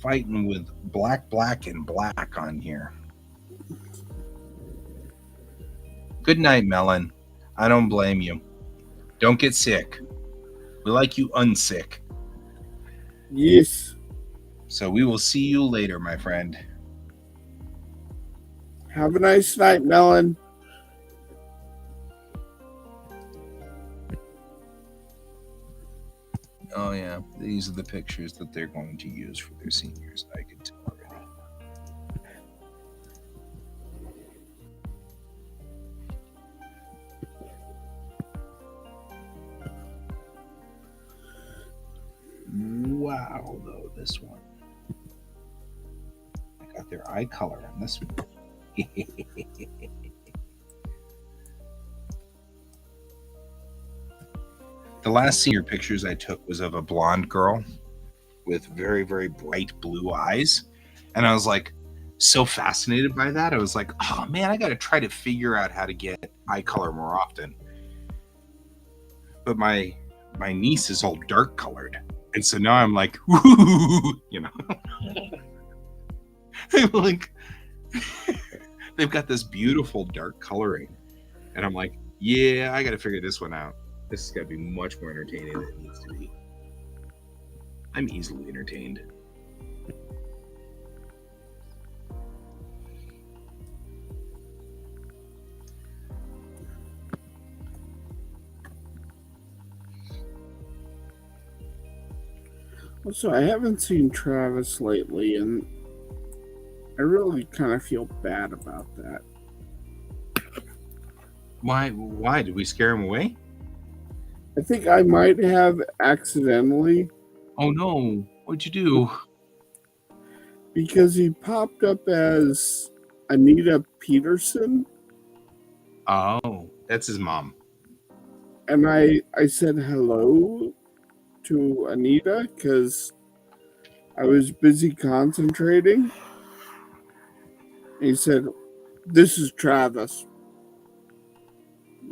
[SPEAKER 1] fighting with black, and black on here. Good night, Melon. I don't blame you. Don't get sick. We like you unsick.
[SPEAKER 2] Yes.
[SPEAKER 1] So we will see you later, my friend.
[SPEAKER 2] Have a nice night, Melon.
[SPEAKER 1] Oh yeah, these are the pictures that they're going to use for their seniors. I can tell already. Wow, though, this one. I got their eye color on this one. The last senior pictures I took was of a blonde girl with very, very bright blue eyes. And I was like so fascinated by that. I was like, oh man, I got to try to figure out how to get eye color more often. But my niece is all dark colored. And so now I'm like, woo, you know. I'm like, they've got this beautiful dark coloring. And I'm like, yeah, I got to figure this one out. This has got to be much more entertaining than it needs to be. I'm easily entertained.
[SPEAKER 2] Also, I haven't seen Travis lately, and I really kind of feel bad about that.
[SPEAKER 1] Why? Why did we scare him away?
[SPEAKER 2] I think I might have accidentally,
[SPEAKER 1] Oh no! What'd you do?
[SPEAKER 2] because he popped up as Anita Peterson,
[SPEAKER 1] Oh, that's his mom.
[SPEAKER 2] and I said hello to Anita because I was busy concentrating. He said, "This is Travis."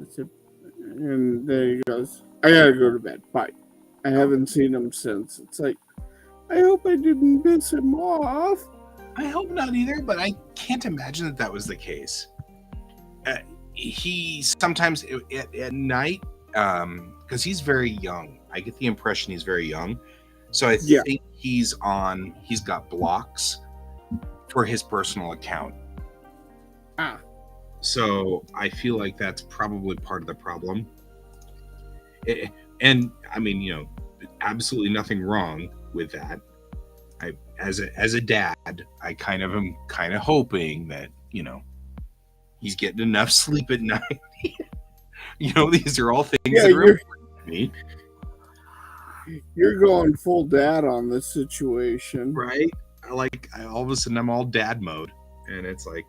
[SPEAKER 2] I said, and then he goes, "I gotta go to bed. Bye." I haven't seen him since. It's like, I hope I didn't piss him off.
[SPEAKER 1] I hope not either, but I can't imagine that was the case. He sometimes at night, because he's very young. I get the impression he's very young, so I
[SPEAKER 2] Yeah.
[SPEAKER 1] think he's on. He's got blocks for his personal account.
[SPEAKER 2] Ah.
[SPEAKER 1] So I feel like that's probably part of the problem. And I mean, absolutely nothing wrong with that. I, as a dad, I kind of am hoping that he's getting enough sleep at night. These are all things that are important to me.
[SPEAKER 2] You're going full dad on this situation,
[SPEAKER 1] right? All of a sudden I'm all dad mode, and it's like,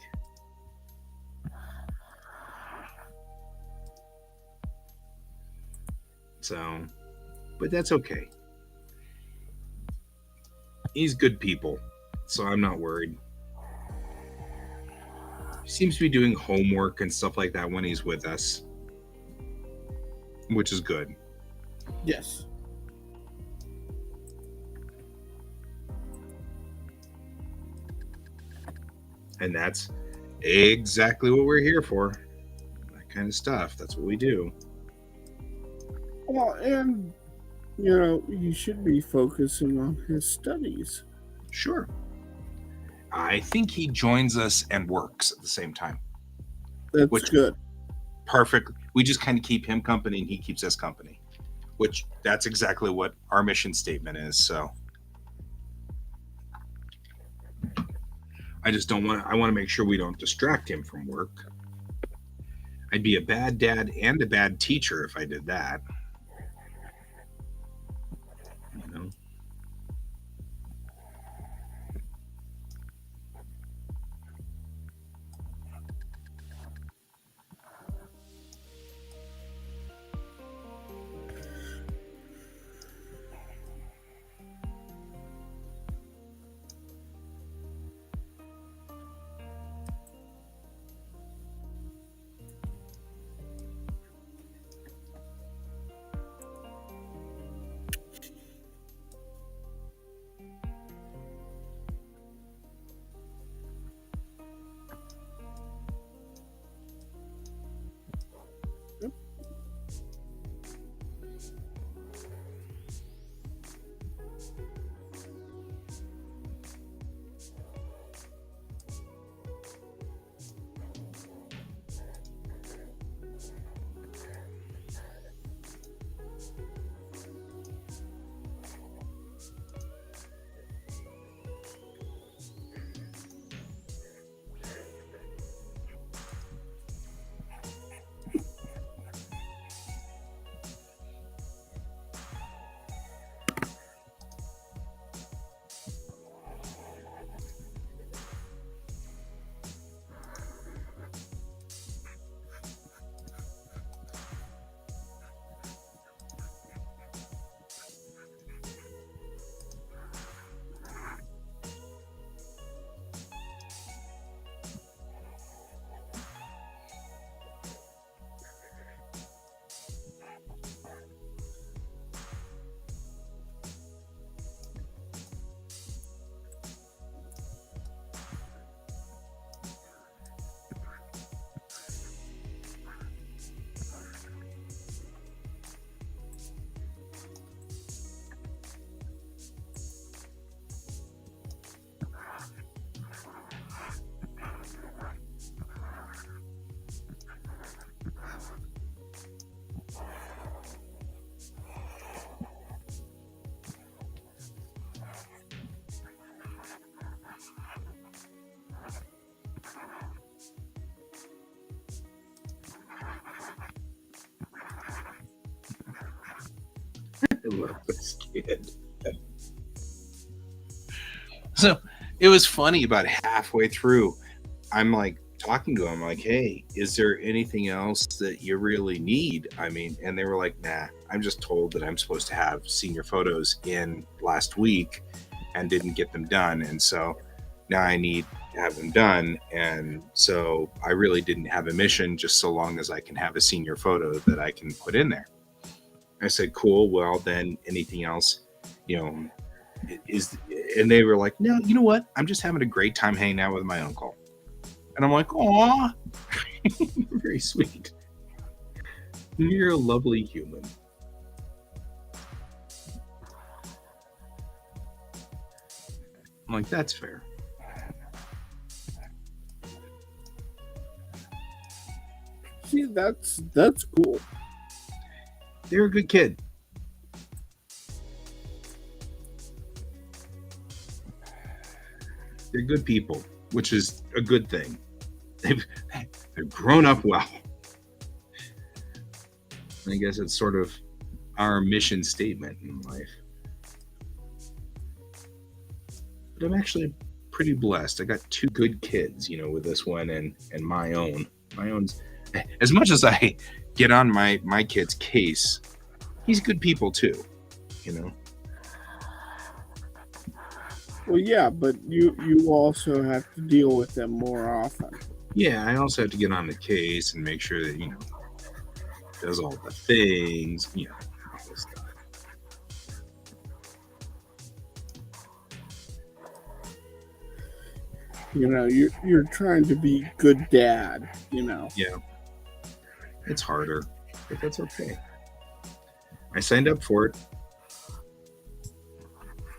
[SPEAKER 1] so, but that's okay. He's good people, so I'm not worried. He seems to be doing homework and stuff like that when he's with us, which is good.
[SPEAKER 2] Yes.
[SPEAKER 1] And that's exactly what we're here for. That kind of stuff. That's what we do.
[SPEAKER 2] Well, and he should be focusing on his studies.
[SPEAKER 1] Sure. I think he joins us and works at the same time.
[SPEAKER 2] That's good.
[SPEAKER 1] Perfect. We just kind of keep him company and he keeps us company, which that's exactly what our mission statement is. So I want to make sure we don't distract him from work. I'd be a bad dad and a bad teacher if I did that. love this kid. So it was funny. About halfway through, I'm like talking to him, like, "Hey, is there anything else that you really need?" I mean, and they were like, "Nah, I'm just told that I'm supposed to have senior photos in last week and didn't get them done. And so now I need to have them done. And so I really didn't have a mission, just so long as I can have a senior photo that I can put in there." I said, "Cool. Well, then anything else, you know, is," and they were like, "No, you know what? I'm just having a great time hanging out with my uncle." And I'm like, "Aw, very sweet. You're a lovely human." I'm like, "That's fair."
[SPEAKER 2] See, that's cool.
[SPEAKER 1] They're a good kid. They're good people, which is a good thing. They've grown up well. I guess it's sort of our mission statement in life. But I'm actually pretty blessed. I got two good kids, with this one and my own. My own's, as much as I get on my kid's case, he's good people too, you know.
[SPEAKER 2] Well, yeah, but you also have to deal with them more often.
[SPEAKER 1] Yeah, I also have to get on the case and make sure that does all the things, all this stuff.
[SPEAKER 2] You're trying to be good dad.
[SPEAKER 1] Yeah, it's harder, but that's okay. I signed up for it.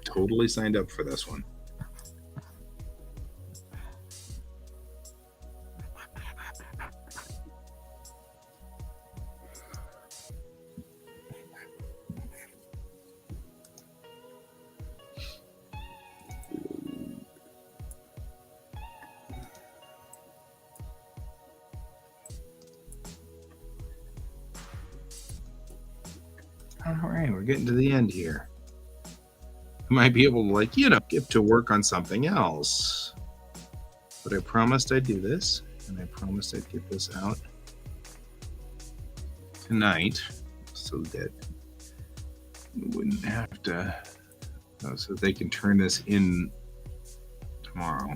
[SPEAKER 1] Totally signed up for this one. All right, we're getting to the end here. I might be able to, get to work on something else. But I promised I'd do this, and I promised I'd get this out tonight so that we wouldn't have to, so they can turn this in tomorrow.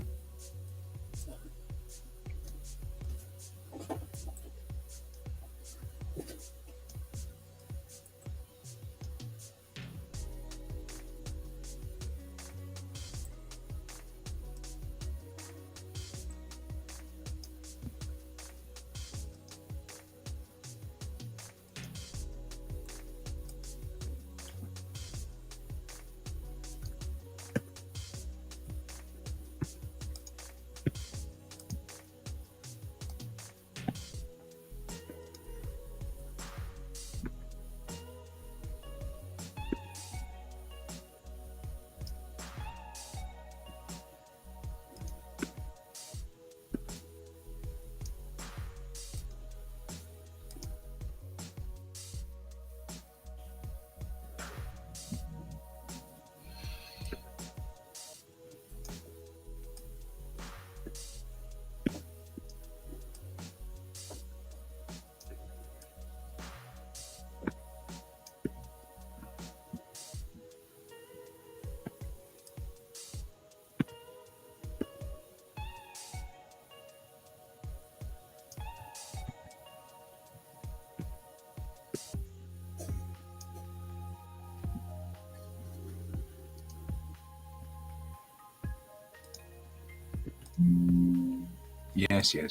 [SPEAKER 1] Yes, I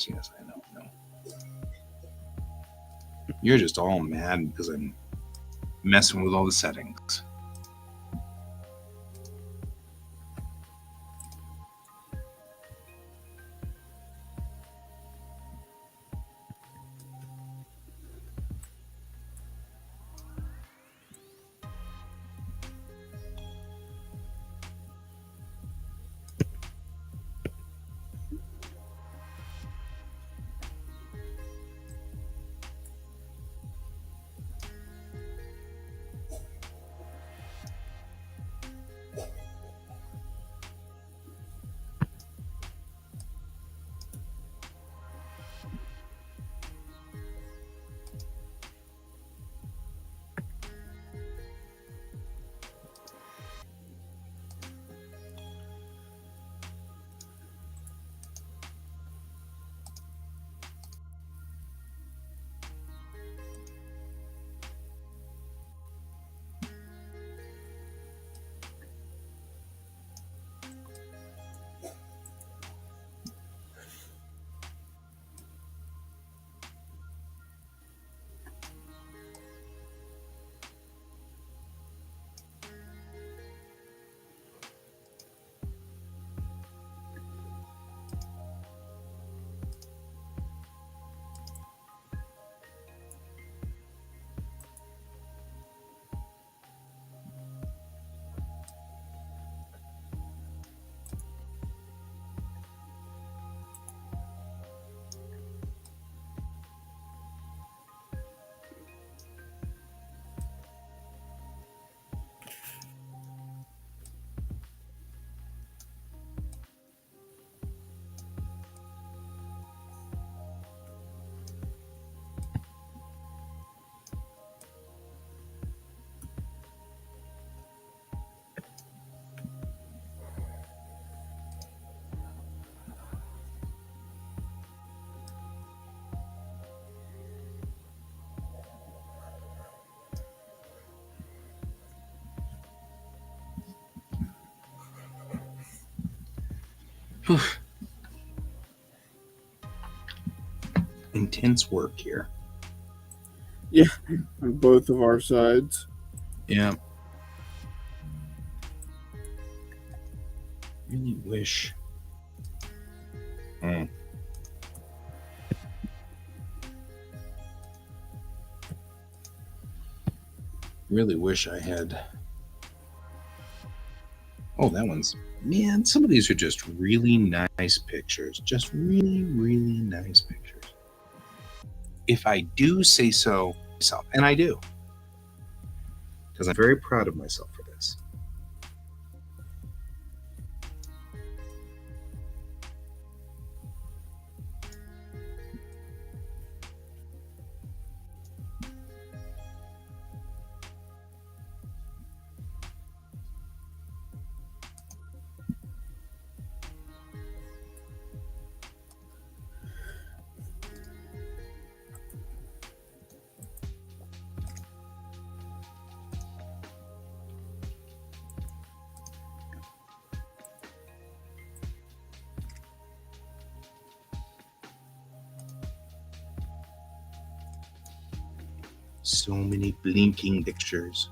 [SPEAKER 1] know. You're just all mad because I'm messing with all the settings. Intense work here.
[SPEAKER 2] On both of our sides.
[SPEAKER 1] Yeah. Really wish. Really wish I had. Oh, that one's. Man, some of these are just really nice pictures. Just really, really nice pictures. If I do say so myself, and I do, because I'm very proud of myself for this. So many blinking pictures.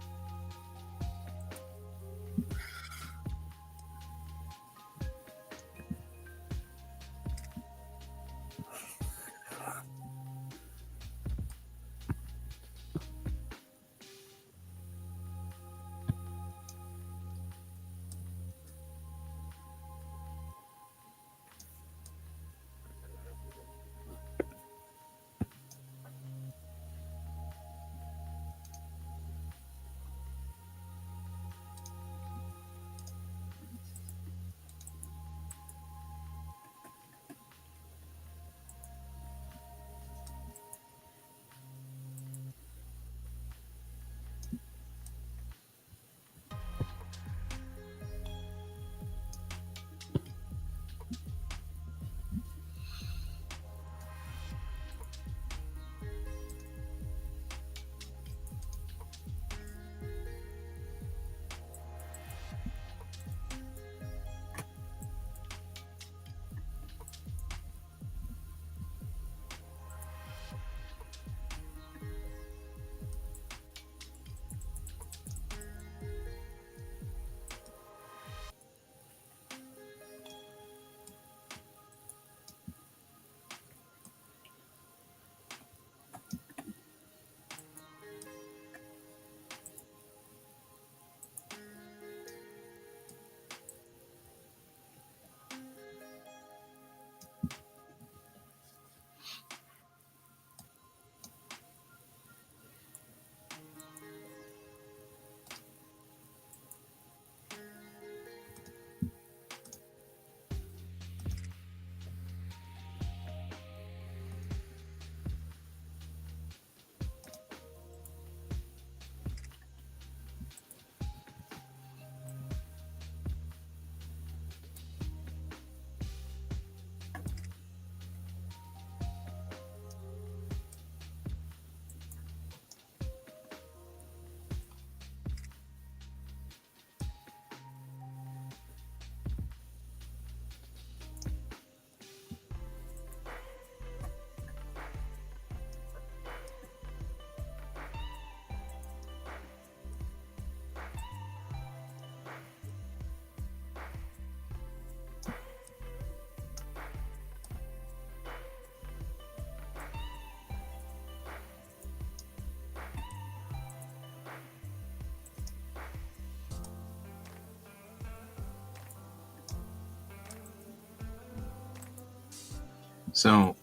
[SPEAKER 1] So,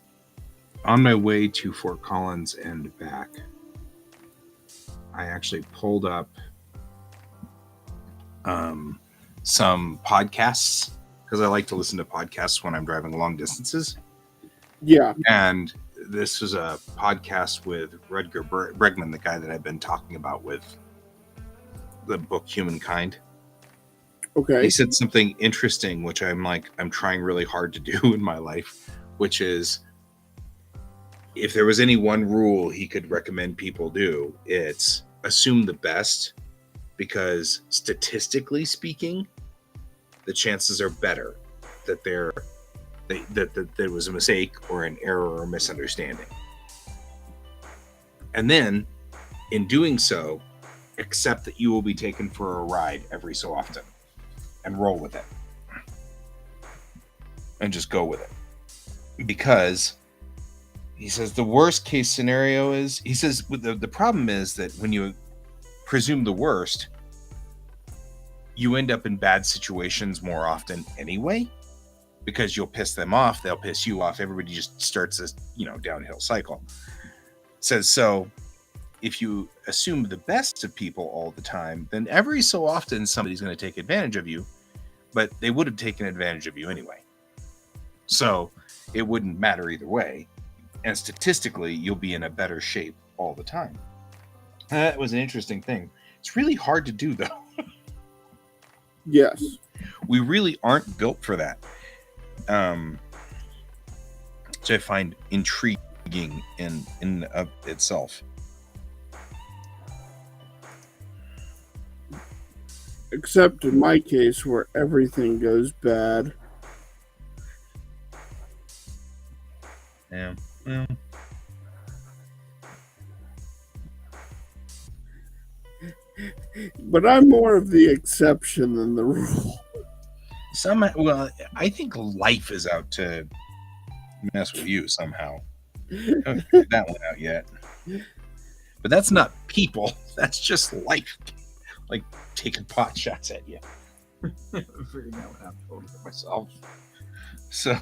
[SPEAKER 1] on my way to Fort Collins and back, I actually pulled up some podcasts because I like to listen to podcasts when I'm driving long distances.
[SPEAKER 2] Yeah.
[SPEAKER 1] And this was a podcast with Rutger Bregman, the guy that I've been talking about with the book Humankind.
[SPEAKER 2] Okay.
[SPEAKER 1] He said something interesting, which I'm trying really hard to do in my life, which is if there was any one rule he could recommend people do, it's assume the best, because statistically speaking, the chances are better that there was a mistake or an error or misunderstanding. And then, in doing so, accept that you will be taken for a ride every so often and roll with it. And just go with it. Because he says the worst case scenario is, he says the problem is that when you presume the worst, you end up in bad situations more often anyway, because you'll piss them off, they'll piss you off, everybody just starts this, downhill cycle. Says, so if you assume the best of people all the time, then every so often somebody's going to take advantage of you, but they would have taken advantage of you anyway. So it wouldn't matter either way. And statistically, you'll be in a better shape all the time. That was an interesting thing. It's really hard to do, though.
[SPEAKER 2] Yes.
[SPEAKER 1] We really aren't built for that. Which I find intriguing in of itself.
[SPEAKER 2] Except in my case, where everything goes bad.
[SPEAKER 1] Yeah. Well.
[SPEAKER 2] But I'm more of the exception than the rule.
[SPEAKER 1] Well, I think life is out to mess with you somehow. I haven't figured that one out yet. But that's not people. That's just life. Like taking pot shots at you. I'm figuring that one out totally for myself. So.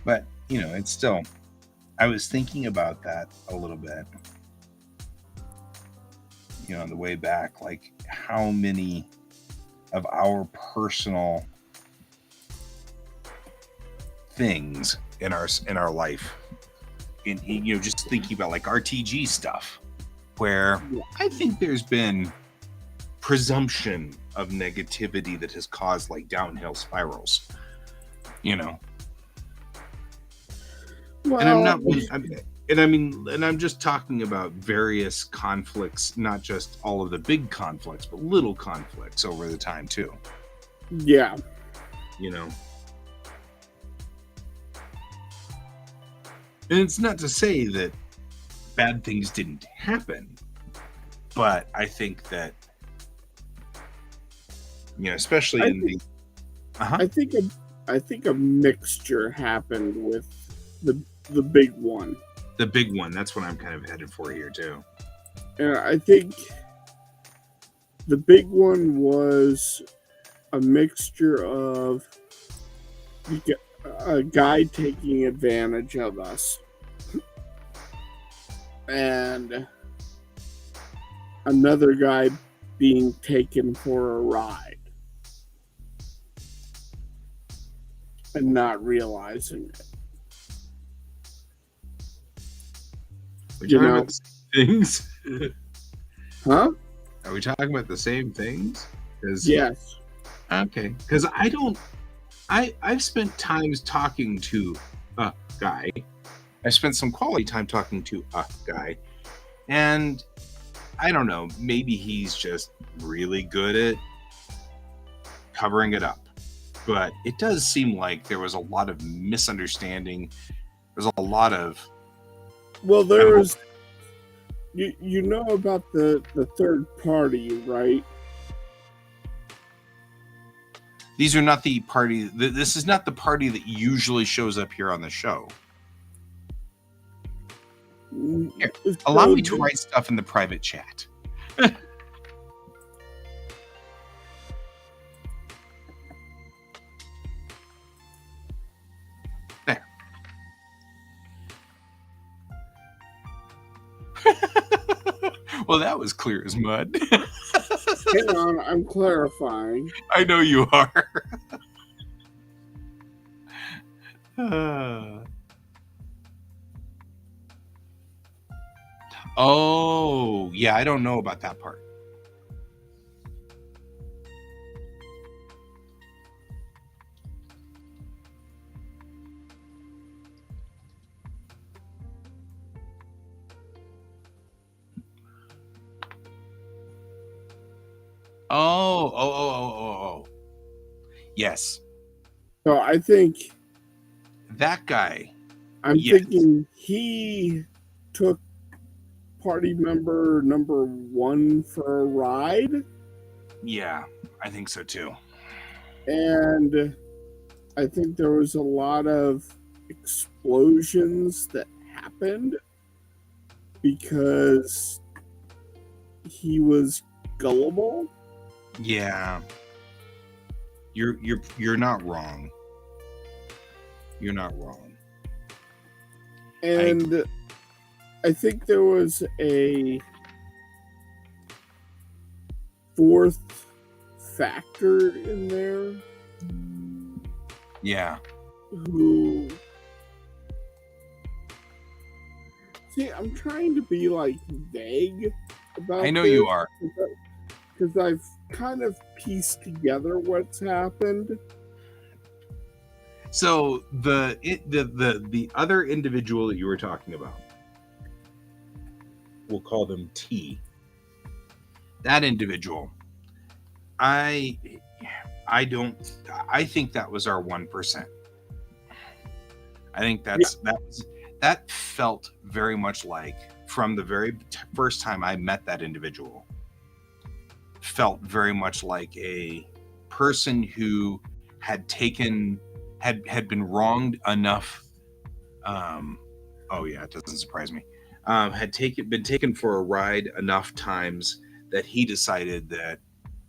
[SPEAKER 1] But, it's still, I was thinking about that a little bit, on the way back, like how many of our personal things in our life, just thinking about like RTG stuff, where I think there's been presumption of negativity that has caused like downhill spirals,
[SPEAKER 2] Well,
[SPEAKER 1] and I'm just talking about various conflicts, not just all of the big conflicts, but little conflicts over the time too.
[SPEAKER 2] Yeah.
[SPEAKER 1] And it's not to say that bad things didn't happen, but I think that, especially in the...
[SPEAKER 2] I think a mixture happened with the big one.
[SPEAKER 1] The big one, that's what I'm kind of headed for here too.
[SPEAKER 2] And I think the big one was a mixture of a guy taking advantage of us and another guy being taken for a ride and not realizing it.
[SPEAKER 1] We're talking about the same things?
[SPEAKER 2] Huh?
[SPEAKER 1] Are we talking about the same things?
[SPEAKER 2] Yes.
[SPEAKER 1] Okay. Because I've spent times talking to a guy. I spent some quality time talking to a guy. And I don't know, maybe he's just really good at covering it up. But it does seem like there was a lot of misunderstanding. There's a lot of...
[SPEAKER 2] Well, there was... You know about the third party, right?
[SPEAKER 1] These are not the party. This is not the party that usually shows up here on the show. Here, allow me to write stuff in the private chat. There. Well, that was clear as mud.
[SPEAKER 2] Hang on, I'm clarifying.
[SPEAKER 1] I know you are. Oh, yeah, I don't know about that part. Oh. Yes.
[SPEAKER 2] So I think
[SPEAKER 1] That guy.
[SPEAKER 2] I'm
[SPEAKER 1] Yes.
[SPEAKER 2] thinking he took party member number 1 for a ride,
[SPEAKER 1] Yeah, I think so too.
[SPEAKER 2] and I think there was a lot of explosions that happened because he was gullible.
[SPEAKER 1] Yeah. You're not wrong. You're not wrong.
[SPEAKER 2] And I think there was a 4th factor in there
[SPEAKER 1] Yeah.
[SPEAKER 2] who... See, I'm trying to be like vague about
[SPEAKER 1] I know
[SPEAKER 2] this
[SPEAKER 1] you are.
[SPEAKER 2] because I've kind of pieced together what's happened.
[SPEAKER 1] So the other individual that you were talking about, we'll call them T. That individual, I think that was our 1%. I think that felt very much like, from the very first time I met that individual, felt very much like a person who had been wronged enough. Oh yeah, it doesn't surprise me. Been taken for a ride enough times that he decided that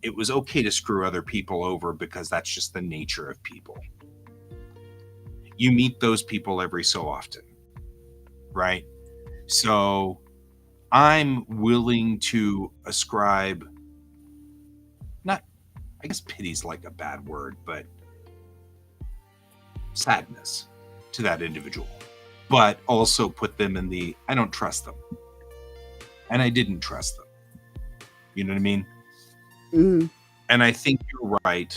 [SPEAKER 1] it was okay to screw other people over because that's just the nature of people. You meet those people every so often, right? So I'm willing to ascribe, not, I guess pity's like a bad word, but sadness to that individual, but also put them in the, I don't trust them. And I didn't trust them. You know what I mean?
[SPEAKER 2] Mm-hmm.
[SPEAKER 1] And I think you're right.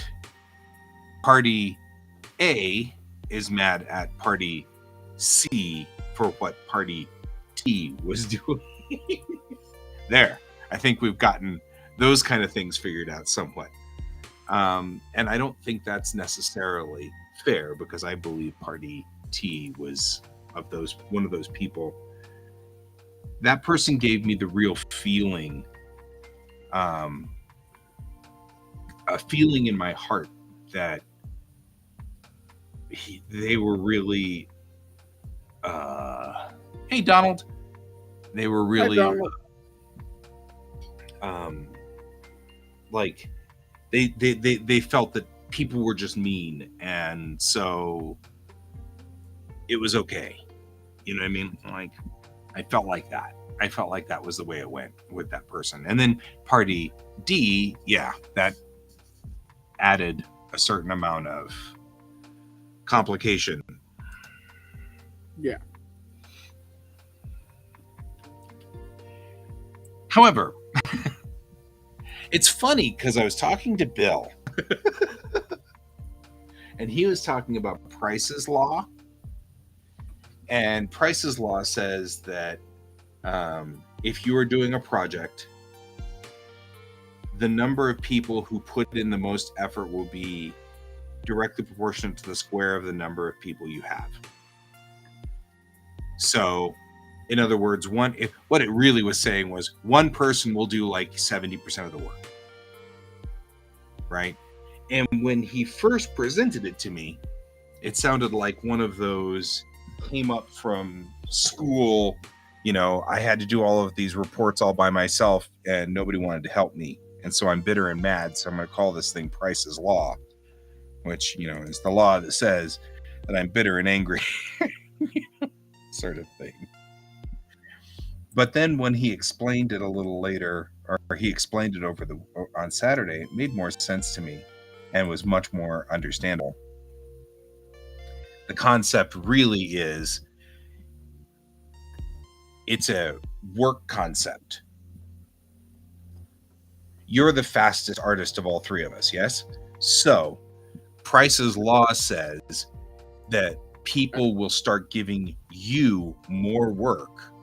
[SPEAKER 1] Party A is mad at Party C for what Party T was doing. There. I think we've gotten those kind of things figured out somewhat. And I don't think that's necessarily fair, because I believe Party T was one of those people. That person gave me the real feeling, a feeling in my heart that they were really, hey Donald, they were really, like they felt that people were just mean, and so it was okay. You know what I mean? Like, I felt like that. I felt like that was the way it went with that person. And then Party D, yeah, that added a certain amount of complication.
[SPEAKER 2] Yeah.
[SPEAKER 1] However, it's funny because I was talking to Bill and he was talking about Price's Law. And Price's Law says that if you are doing a project, the number of people who put in the most effort will be directly proportionate to the square of the number of people you have. So, in other words, what it really was saying was one person will do like 70% of the work, right? And when he first presented it to me, it sounded like one of those came up from school. I had to do all of these reports all by myself and nobody wanted to help me. And so I'm bitter and mad. So I'm going to call this thing Price's Law, which, is the law that says that I'm bitter and angry sort of thing. But then when he explained it a little later, or he explained it on Saturday, it made more sense to me and was much more understandable. The concept really is, it's a work concept. You're the fastest artist of all three of us, yes? So Price's Law says that people will start giving you more work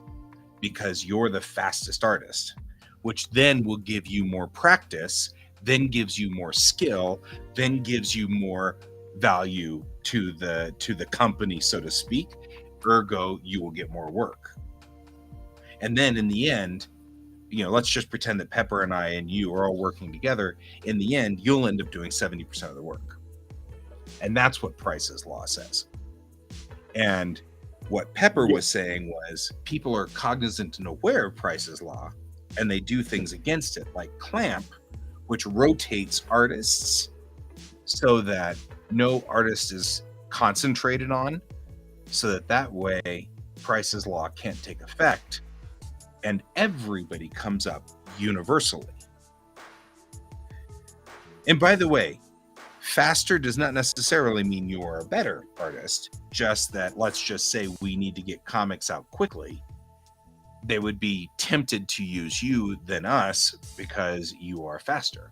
[SPEAKER 1] because you're the fastest artist, which then will give you more practice, then gives you more skill, then gives you more value to the company, so to speak. Ergo, you will get more work. And then in the end, let's just pretend that Pepper and I and you are all working together. In the end, you'll end up doing 70% of the work. And that's what Price's Law says. And what Pepper was saying was, people are cognizant and aware of Price's Law, and they do things against it, like Clamp, which rotates artists so that no artist is concentrated on, so that way Price's Law can't take effect, and everybody comes up universally. And by the way, faster does not necessarily mean you are a better artist, just that, let's just say we need to get comics out quickly. They would be tempted to use you than us because you are faster.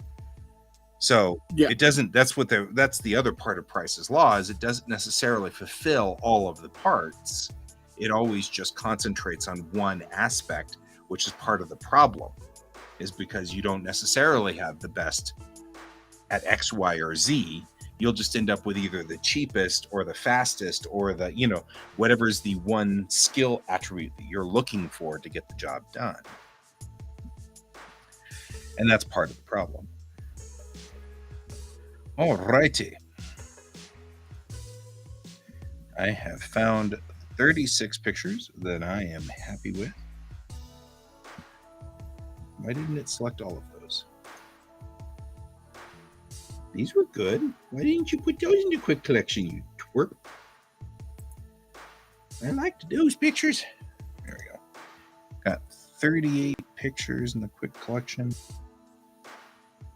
[SPEAKER 1] So It doesn't, that's the other part of Price's Law, is it doesn't necessarily fulfill all of the parts. It always just concentrates on one aspect, which is part of the problem, is because you don't necessarily have the best at X, Y, or Z. You'll just end up with either the cheapest or the fastest or the, whatever is the one skill attribute that you're looking for to get the job done. And that's part of the problem. All righty. I have found 36 pictures that I am happy with. Why didn't it select all of those? These were good. Why didn't you put those in the quick collection, you twerp? I liked those pictures. There we go. Got 38 pictures in the quick collection.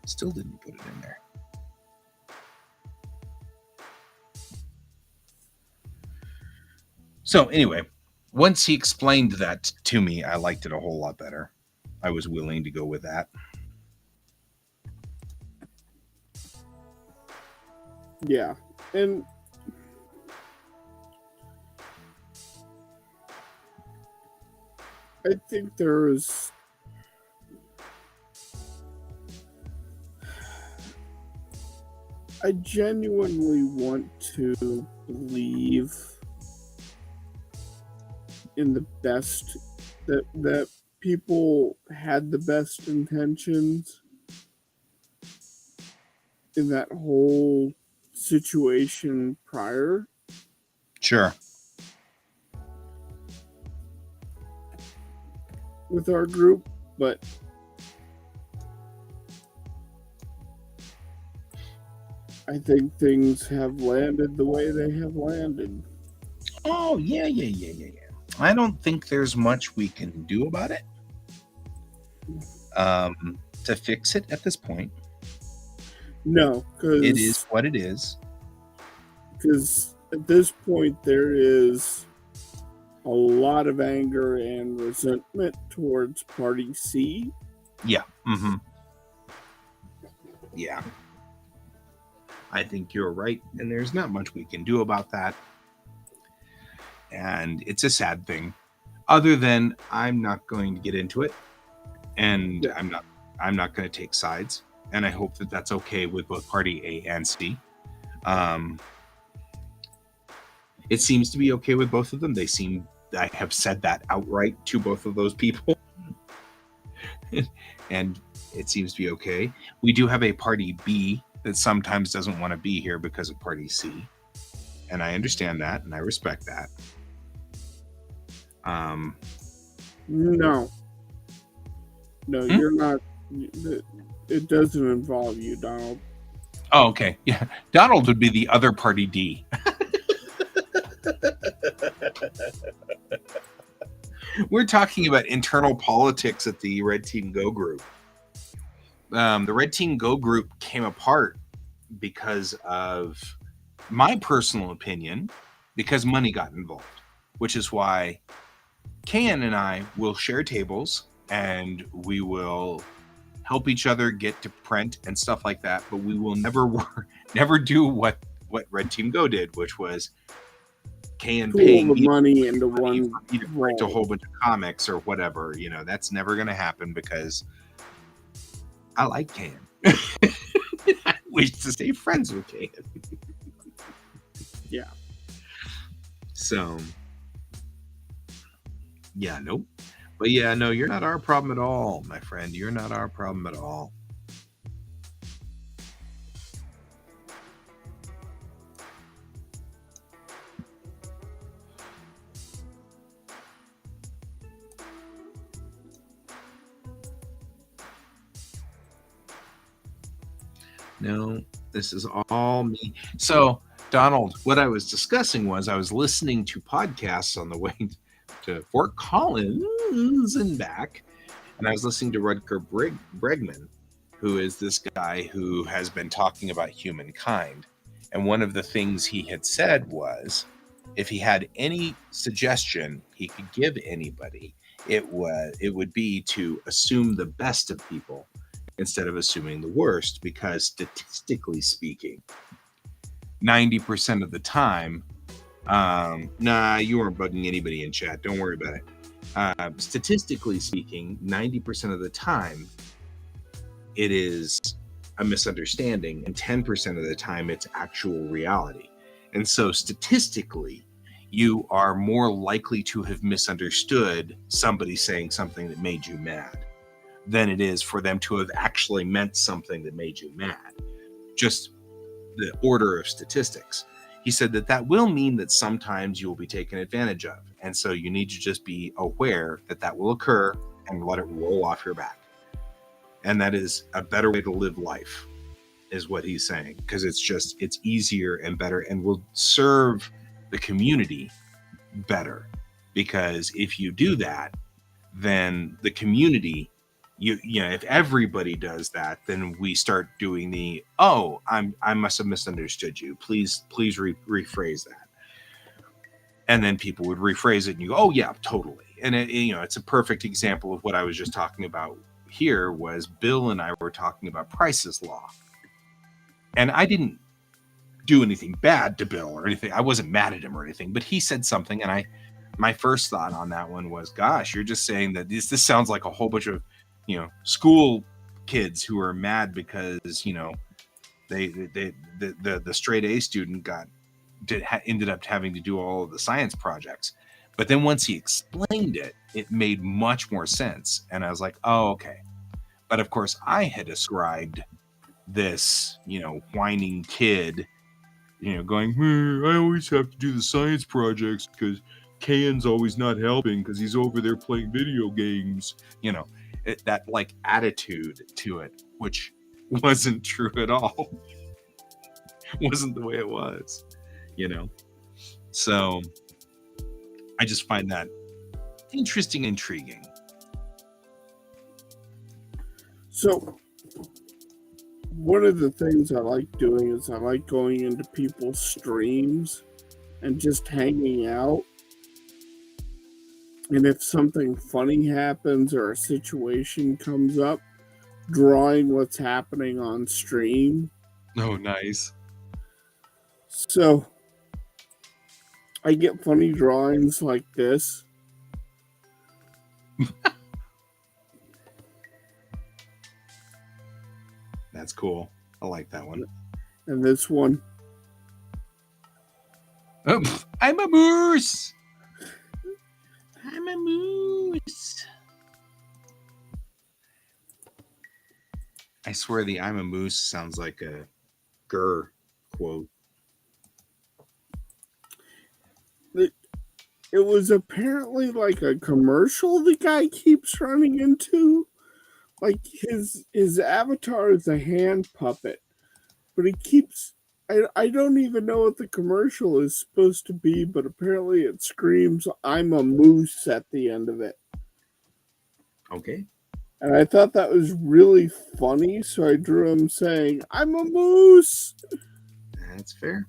[SPEAKER 1] Still didn't put it in there. So anyway, once he explained that to me, I liked it a whole lot better. I was willing to go with that.
[SPEAKER 2] Yeah. And I think I genuinely want to believe in the best, that people had the best intentions in that whole situation prior.
[SPEAKER 1] Sure.
[SPEAKER 2] With our group, but I think things have landed the way they have landed.
[SPEAKER 1] Oh, yeah. I don't think there's much we can do about it to fix it at this point.
[SPEAKER 2] No, because
[SPEAKER 1] it is what it is.
[SPEAKER 2] Because at this point, there is a lot of anger and resentment towards Party C.
[SPEAKER 1] Yeah. Mm-hmm. Yeah. I think you're right, and there's not much we can do about that. And it's a sad thing. Other than, I'm not going to get into it, and yeah. I'm not going to take sides, and I hope that that's okay with both Party A and C. It seems to be okay with both of them. I have said that outright to both of those people, and it seems to be okay. We do have a Party B that sometimes doesn't want to be here because of Party C. And I understand that and I respect that.
[SPEAKER 2] No, you're not. It doesn't involve you, Donald.
[SPEAKER 1] Oh, okay. Yeah. Donald would be the other Party D. We're talking about internal politics at the Red Team Go group. The Red Team Go group came apart because of my personal opinion, because money got involved, which is why Kan and I will share tables and we will help each other get to print and stuff like that, but we will never do what Red Team Go did, which was Kan paying
[SPEAKER 2] the money into
[SPEAKER 1] money
[SPEAKER 2] one
[SPEAKER 1] for me to print a whole bunch of comics or whatever. You know, that's never going to happen because I like Kan. I wish to stay friends with Kan.
[SPEAKER 2] Yeah.
[SPEAKER 1] So, yeah, nope. But yeah, no, you're not our problem at all, my friend. You're not our problem at all. No, this is all me. So, Donald, what I was discussing was I was listening to podcasts on the way to Fort Collins and back, and I was listening to Rutger Bregman, who is this guy who has been talking about humankind. And one of the things he had said was, if he had any suggestion he could give anybody, it would be to assume the best of people instead of assuming the worst, because statistically speaking, 90% of the time, nah, you weren't bugging anybody in chat. Don't worry about it. Statistically speaking, 90% of the time, it is a misunderstanding, and 10% of the time, it's actual reality. And so statistically, you are more likely to have misunderstood somebody saying something that made you mad than it is for them to have actually meant something that made you mad. Just the order of statistics. He said that will mean that sometimes you will be taken advantage of. And so you need to just be aware that will occur and let it roll off your back. And that is a better way to live life, is what he's saying. Because it's easier and better and will serve the community better. Because if you do that, then the community, you know, if everybody does that, then we start doing I must have misunderstood you. Please rephrase that. And then people would rephrase it and you go, oh yeah, totally. And it's a perfect example of what I was just talking about here. Was Bill and I were talking about Price's Law. And I didn't do anything bad to Bill or anything. I wasn't mad at him or anything, but he said something. And my first thought on that one was, gosh, you're just saying that this sounds like a whole bunch of, school kids who are mad because, the straight A student ended up having to do all of the science projects. But then once he explained it, it made much more sense. And I was like, oh, okay. But of course, I had ascribed this, whining kid, going, I always have to do the science projects because Kan's always not helping because he's over there playing video games. That like attitude to it, which wasn't true at all. Wasn't the way it was, So I just find that interesting, intriguing.
[SPEAKER 2] So one of the things I like doing is I like going into people's streams and just hanging out. And if something funny happens or a situation comes up, drawing what's happening on stream.
[SPEAKER 1] Oh, nice.
[SPEAKER 2] So I get funny drawings like this.
[SPEAKER 1] That's cool. I like that one.
[SPEAKER 2] And this one.
[SPEAKER 1] Oh, I'm a moose. I'm a moose. I swear the I'm a moose sounds like Gurr quote.
[SPEAKER 2] It was apparently like a commercial the guy keeps running into. Like his avatar is a hand puppet, but he keeps. I don't even know what the commercial is supposed to be, but apparently it screams "I'm a moose" at the end of it.
[SPEAKER 1] Okay.
[SPEAKER 2] And I thought that was really funny, so I drew him saying, "I'm a moose."
[SPEAKER 1] That's fair.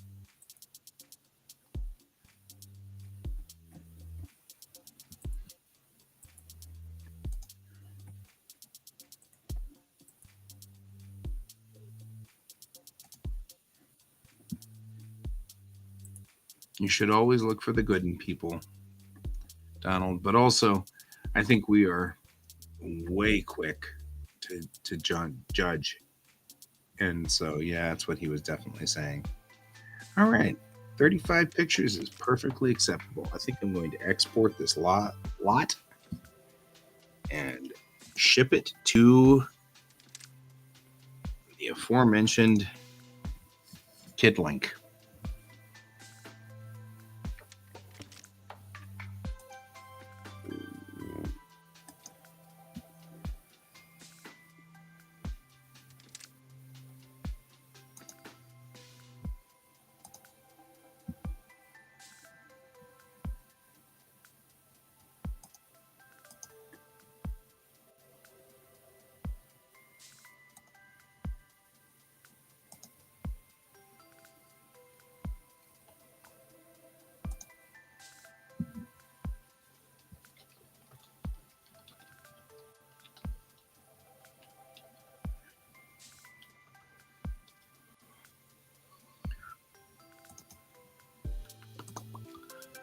[SPEAKER 1] You should always look for the good in people, Donald. But also, I think we are way quick to judge. And so, yeah, that's what he was definitely saying. All right. 35 pictures is perfectly acceptable. I think I'm going to export this lot and ship it to the aforementioned KidLink.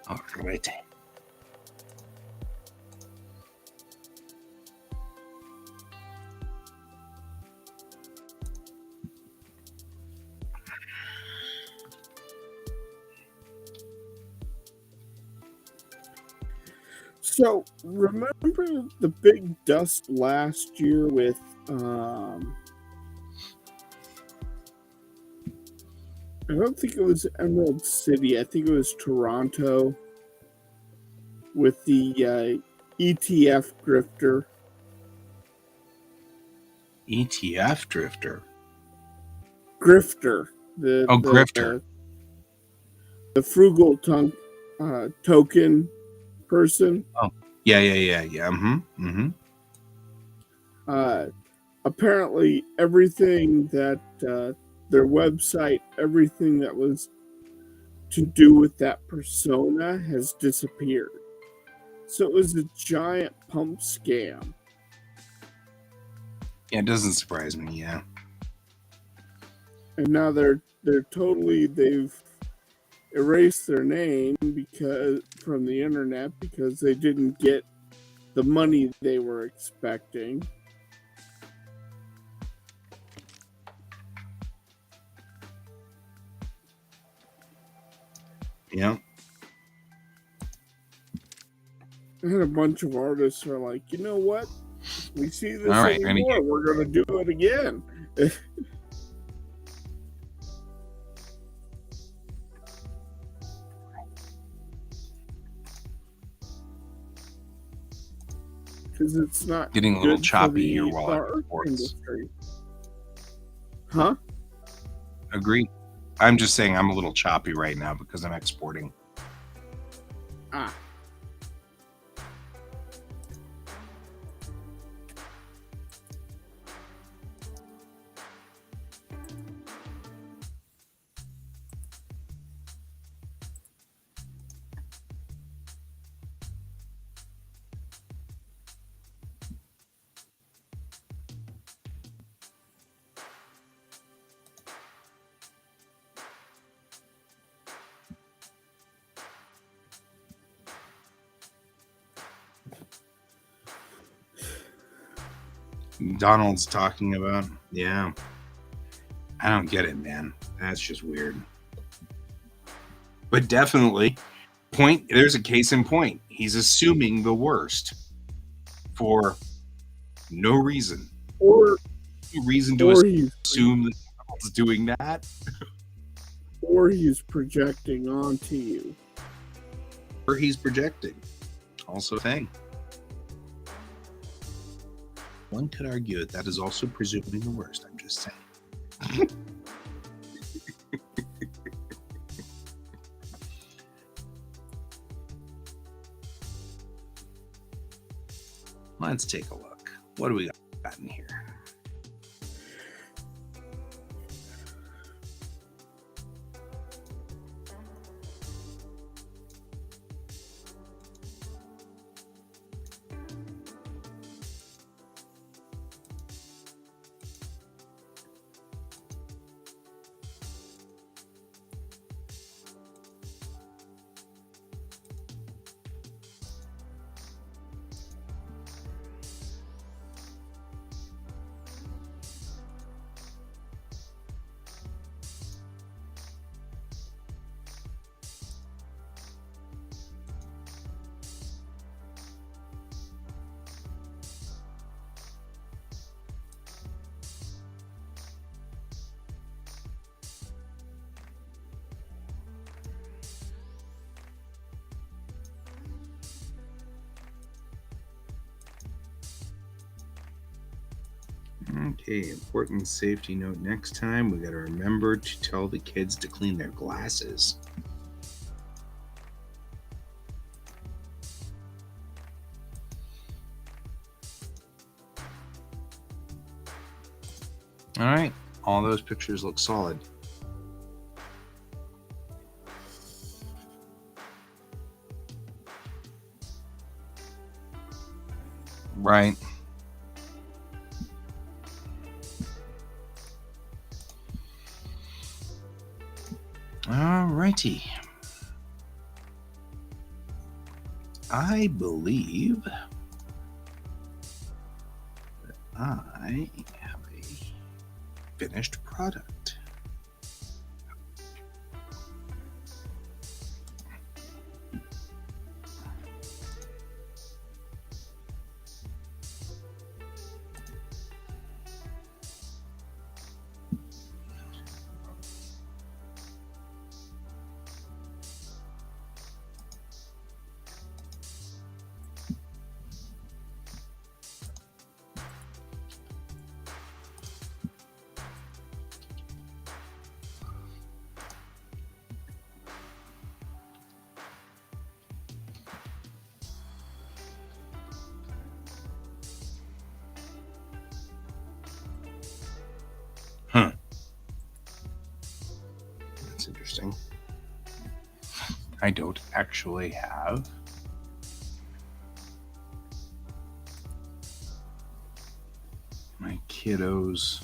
[SPEAKER 1] All right.
[SPEAKER 2] So remember the big dust last year with I don't think it was Emerald City. I think it was Toronto with the ETF grifter.
[SPEAKER 1] ETF drifter.
[SPEAKER 2] Grifter.
[SPEAKER 1] Grifter.
[SPEAKER 2] The frugal token person.
[SPEAKER 1] Oh, yeah. Mm-hmm.
[SPEAKER 2] Apparently, everything that their website, everything that was to do with that persona has disappeared. So it was a giant pump scam.
[SPEAKER 1] Yeah, it doesn't surprise me. Yeah.
[SPEAKER 2] And now they've erased their name from the internet because they didn't get the money they were expecting.
[SPEAKER 1] Yeah.
[SPEAKER 2] And a bunch of artists are like, you know what? If we see this
[SPEAKER 1] All right,
[SPEAKER 2] anymore, we're going to do it again. Because it's not
[SPEAKER 1] getting a little
[SPEAKER 2] good
[SPEAKER 1] choppy
[SPEAKER 2] for
[SPEAKER 1] here
[SPEAKER 2] the
[SPEAKER 1] while I
[SPEAKER 2] art
[SPEAKER 1] report.
[SPEAKER 2] industry. Huh?
[SPEAKER 1] Agree. I'm just saying I'm a little choppy right now because I'm exporting.
[SPEAKER 2] Ah.
[SPEAKER 1] Donald's talking about. Yeah. I don't get it, man. That's just weird. But definitely, there's a case in point. He's assuming the worst for no reason.
[SPEAKER 2] Or
[SPEAKER 1] No reason to assume that. else doing that.
[SPEAKER 2] Or he's projecting onto you.
[SPEAKER 1] Or he's projecting. Also a thing. One could argue that is also presuming the worst. I'm just saying. Let's take a look. What do we got in here? Okay, important safety note next time. We got to remember to tell the kids to clean their glasses. All right, all those pictures look solid. Right. Alrighty. I believe that I have a finished product. Huh. That's interesting. I don't actually have my kiddos'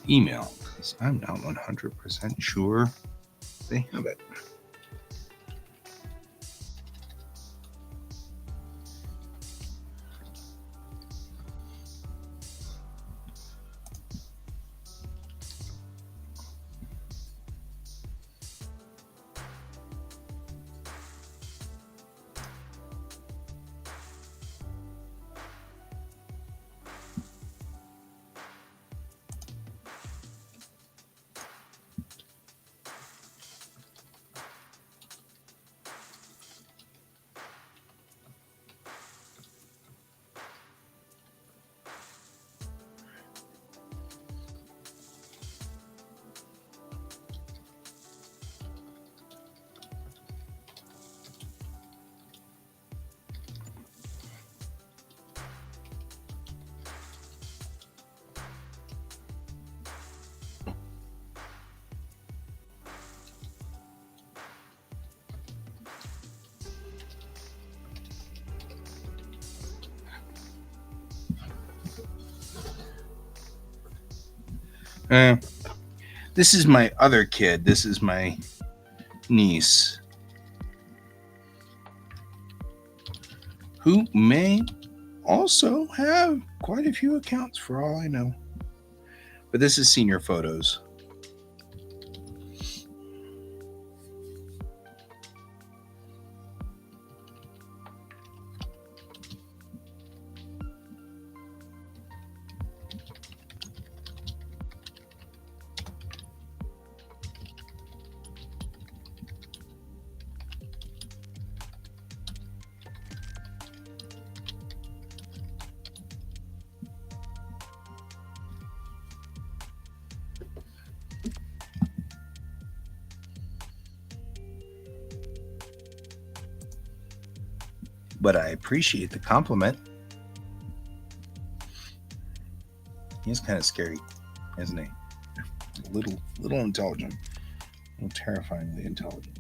[SPEAKER 1] email because I'm not 100% sure they have it. This is my other kid. This is my niece, who may also have quite a few accounts for all I know. But this is senior photos. but I appreciate the compliment. He's kind of scary, isn't he? A little intelligent. A little terrifyingly intelligent.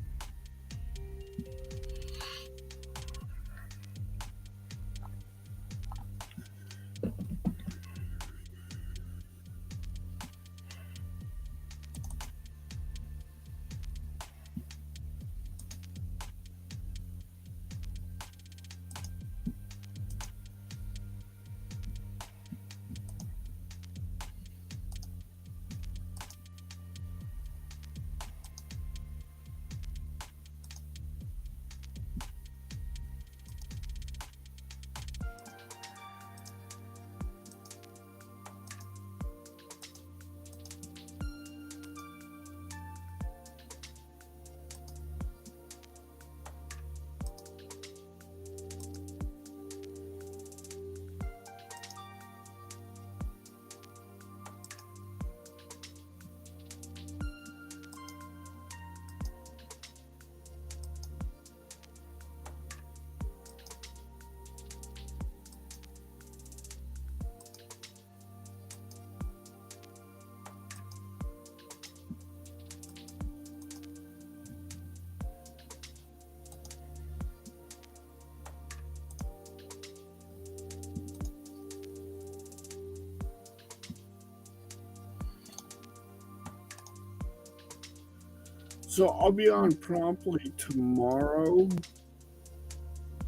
[SPEAKER 2] So I'll be on promptly tomorrow.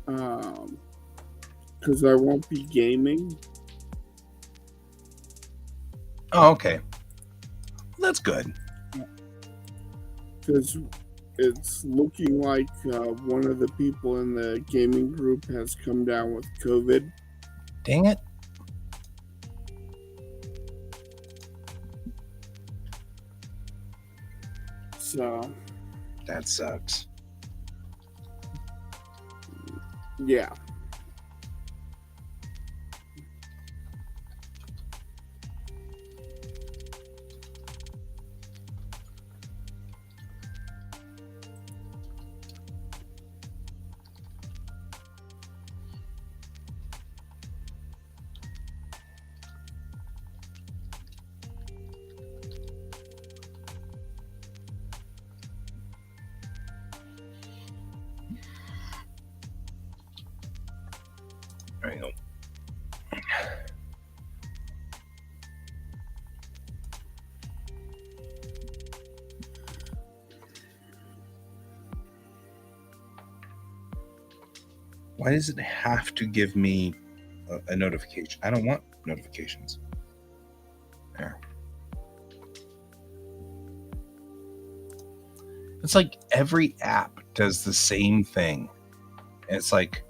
[SPEAKER 2] Because I won't be gaming.
[SPEAKER 1] Oh, okay. That's good.
[SPEAKER 2] Because it's looking like one of the people in the gaming group has come down with COVID.
[SPEAKER 1] Dang it.
[SPEAKER 2] So
[SPEAKER 1] That sucks.
[SPEAKER 2] yeah.
[SPEAKER 1] Hang on. Why does it have to give me a notification? I don't want notifications. There. It's like every app does the same thing. And it's like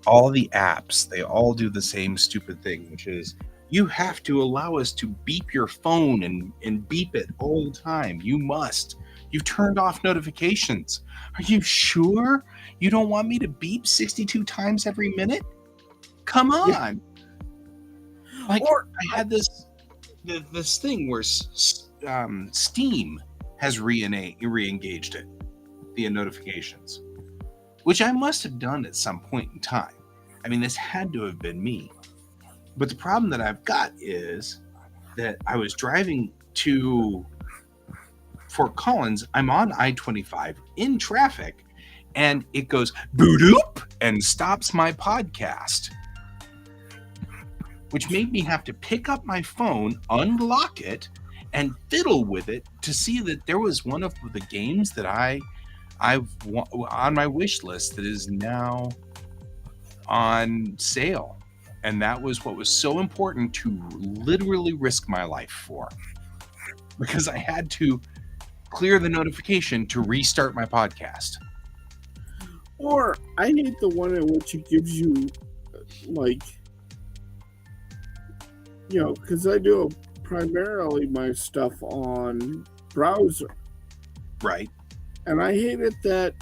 [SPEAKER 1] all the apps, they all do the same stupid thing, which is you have to allow us to beep your phone and beep it all the time. You must. You've turned off notifications. Are you sure you don't want me to beep 62 times every minute? Come on.
[SPEAKER 2] Yeah.
[SPEAKER 1] Like,
[SPEAKER 2] Or
[SPEAKER 1] I had this thing where Steam has re-engaged it, the notifications, which I must have done at some point in time. I mean, this had to have been me. But the problem that I've got is that I was driving to Fort Collins. I'm on I-25 in traffic, and it goes boop and stops my podcast, which made me have to pick up my phone, unlock it, and fiddle with it to see that there was one of the games that I've on my wish list that is now on sale. And that was what was so important to literally risk my life for, because I had to clear the notification to restart my podcast.
[SPEAKER 2] Or I hate the one in which it gives you, like, you know, because I do primarily my stuff on browser.
[SPEAKER 1] Right.
[SPEAKER 2] And I hate it that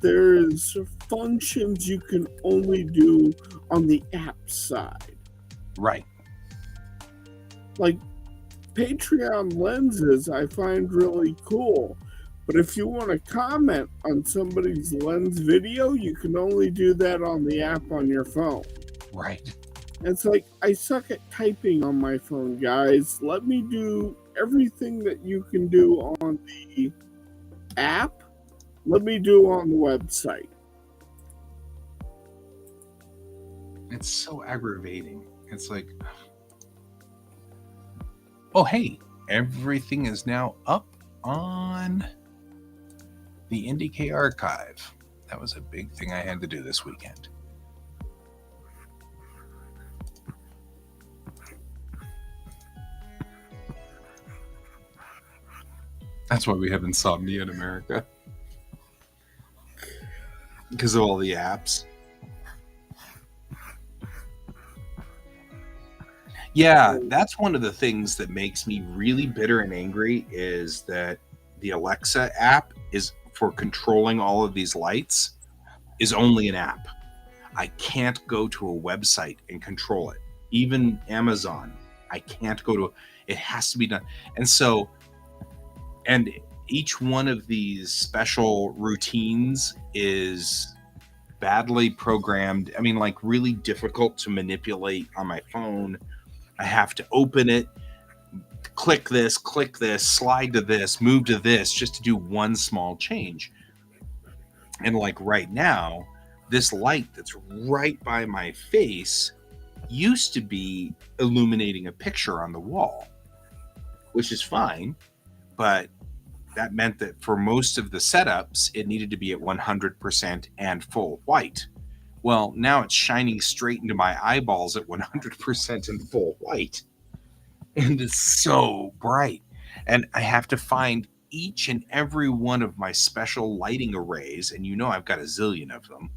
[SPEAKER 2] there's functions you can only do on the app side.
[SPEAKER 1] Right.
[SPEAKER 2] Like Patreon lenses I find really cool, But if you want to comment on somebody's Lens video, you can only do that on the app on your phone.
[SPEAKER 1] Right.
[SPEAKER 2] It's like, I suck at typing on my phone, guys. Let me do everything that you can do on the app. Let me do on the website.
[SPEAKER 1] It's so aggravating. It's like, oh, hey, everything is now up on the NDK archive. That was a big thing I had to do this weekend. That's why we have insomnia in America. Because of all the apps. Yeah, that's one of the things that makes me really bitter and angry is that the Alexa app is for controlling all of these lights is only an app. I can't go to a website and control it. Even Amazon, I can't go to it has to be done. And so, and each one of these special routines is badly programmed. I mean, like really difficult to manipulate on my phone. I have to open it, click this, slide to this, move to this, just to do one small change. And like right now, this light that's right by my face used to be illuminating a picture on the wall, which is fine, but that meant that for most of the setups, it needed to be at 100% and full white. Well, now it's shining straight into my eyeballs at 100% and full white. And it's so bright. And I have to find each and every one of my special lighting arrays, and you know I've got a zillion of them,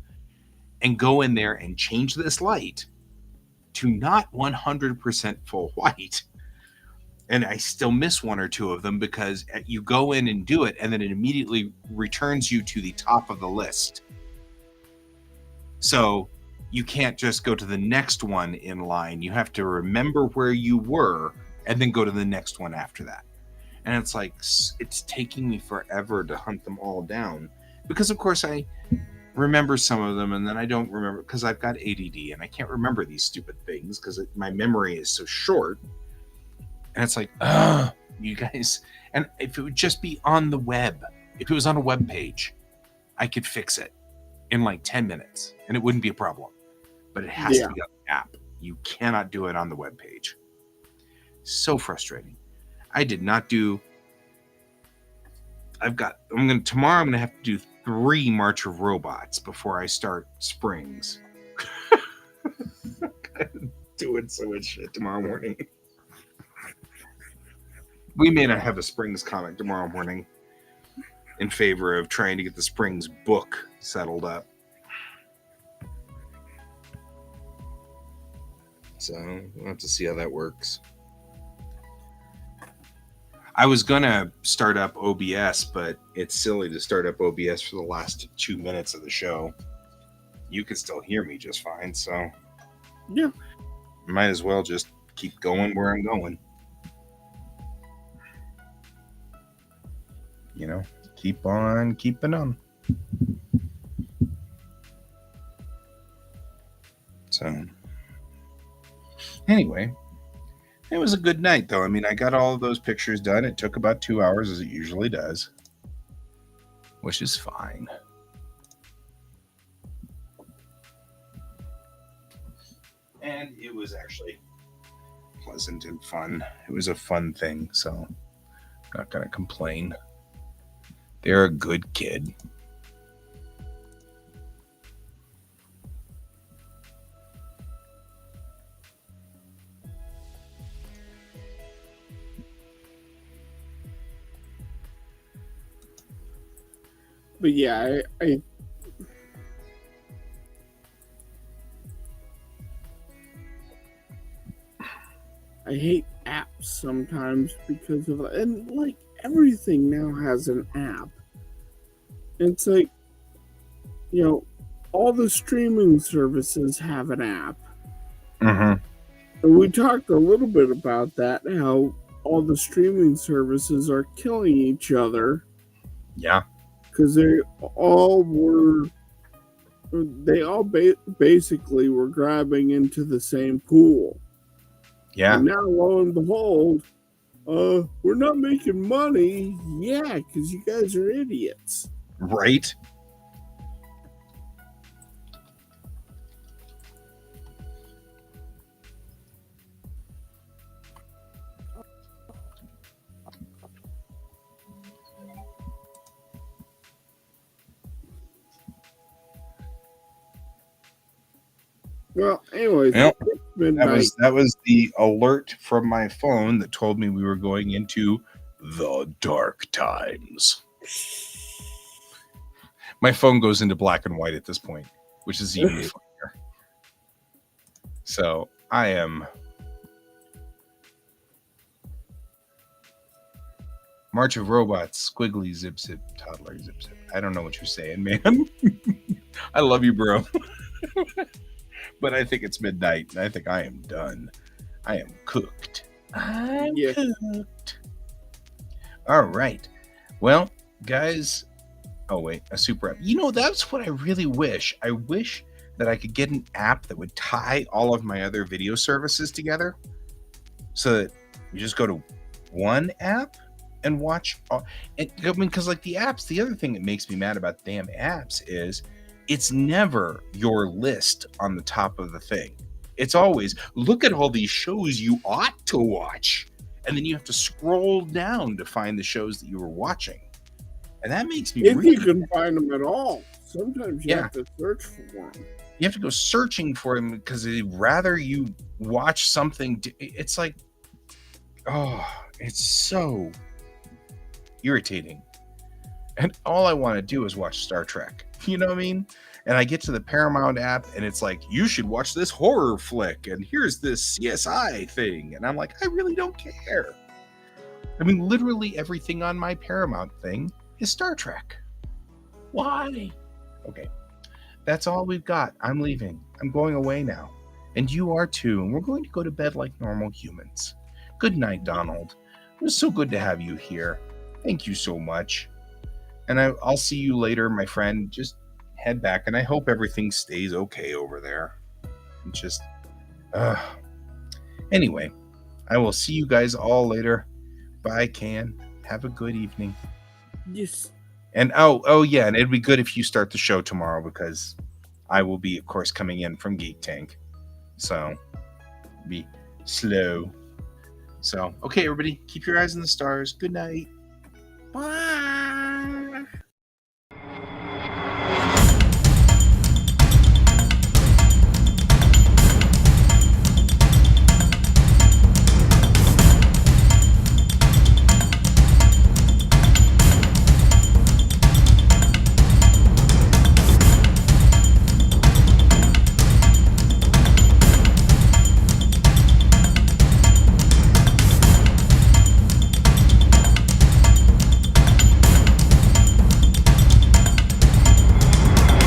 [SPEAKER 1] and go in there and change this light to not 100% full white. And I still miss one or two of them because you go in and do it, and then it immediately returns you to the top of the list. So you can't just go to the next one in line. You have to remember where you were and then go to the next one after that. And it's like, it's taking me forever to hunt them all down because, of course, I remember some of them and then I don't remember because I've got ADD and I can't remember these stupid things because my memory is so short. And it's like, you guys. And if it would just be on the web, if it was on a web page, I could fix it in like 10 minutes and it wouldn't be a problem. But it has to be on the app. You cannot do it on the web page. So frustrating. I did not do. Tomorrow I'm gonna have to do 3 March of Robots before I start Springs. Doing so much shit tomorrow morning. We may not have a Springs comic tomorrow morning in favor of trying to get the Springs book settled up. So we'll have to see how that works. I was going to start up OBS, but it's silly to start up OBS for the last 2 minutes of the show. You can still hear me just fine, so
[SPEAKER 2] yeah,
[SPEAKER 1] might as well just keep going where I'm going. You know, keep on keeping on. So, anyway, it was a good night, though. I mean, I got all of those pictures done. It took about 2 hours, as it usually does, which is fine. And it was actually pleasant and fun. It was a fun thing, so I'm not going to complain. They're a good kid.
[SPEAKER 2] But yeah, I hate apps sometimes because of, and like everything now has an app. It's like, you know, all the streaming services have an app.
[SPEAKER 1] Mm-hmm.
[SPEAKER 2] And we talked a little bit about that, how all the streaming services are killing each other
[SPEAKER 1] Yeah.
[SPEAKER 2] because they all basically were grabbing into the same pool.
[SPEAKER 1] Yeah.
[SPEAKER 2] And now, lo and behold, we're not making money. Yeah, because you guys are idiots.
[SPEAKER 1] Right.
[SPEAKER 2] Well, anyways,
[SPEAKER 1] Well,
[SPEAKER 2] it's midnight.
[SPEAKER 1] that was the alert from my phone that told me we were going into the dark times. My phone goes into black and white at this point, which is even funnier. So I am March of Robots, squiggly zip zip, toddler zip zip. I don't know what you're saying, man. I love you, bro. But I think it's midnight and I think I am done. I am cooked. I'm
[SPEAKER 2] Yeah.
[SPEAKER 1] cooked. All right. Well, guys. Oh, wait. A super app. You know, that's what I really wish. I wish that I could get an app that would tie all of my other video services together so that you just go to one app and watch all, and I mean, because like the apps, the other thing that makes me mad about damn apps is it's never your list on the top of the thing. It's always look at all these shows you ought to watch, and then you have to scroll down to find the shows that you were watching, and that makes me
[SPEAKER 2] If
[SPEAKER 1] really
[SPEAKER 2] you can find them at all, sometimes you have to search for them.
[SPEAKER 1] You have to go searching for them because they'd rather you watch something. It's like, oh, it's so irritating. And all I want to do is watch Star Trek. You know what I mean? And I get to the Paramount app and it's like, you should watch this horror flick. And here's this CSI thing. And I'm like, I really don't care. I mean, literally everything on my Paramount thing is Star Trek. Why? Okay. That's all we've got. I'm leaving. I'm going away now. And you are too. And we're going to go to bed like normal humans. Good night, Donald. It was so good to have you here. Thank you so much. And I'll see you later, my friend. Just head back. And I hope everything stays okay over there. And just, anyway, I will see you guys all later. Bye, Can. Have a good evening.
[SPEAKER 2] Yes.
[SPEAKER 1] And oh yeah, and it'd be good if you start the show tomorrow because I will be, of course, coming in from Geek Tank. So be slow. So okay, everybody, keep your eyes on the stars. Good night.
[SPEAKER 2] Bye.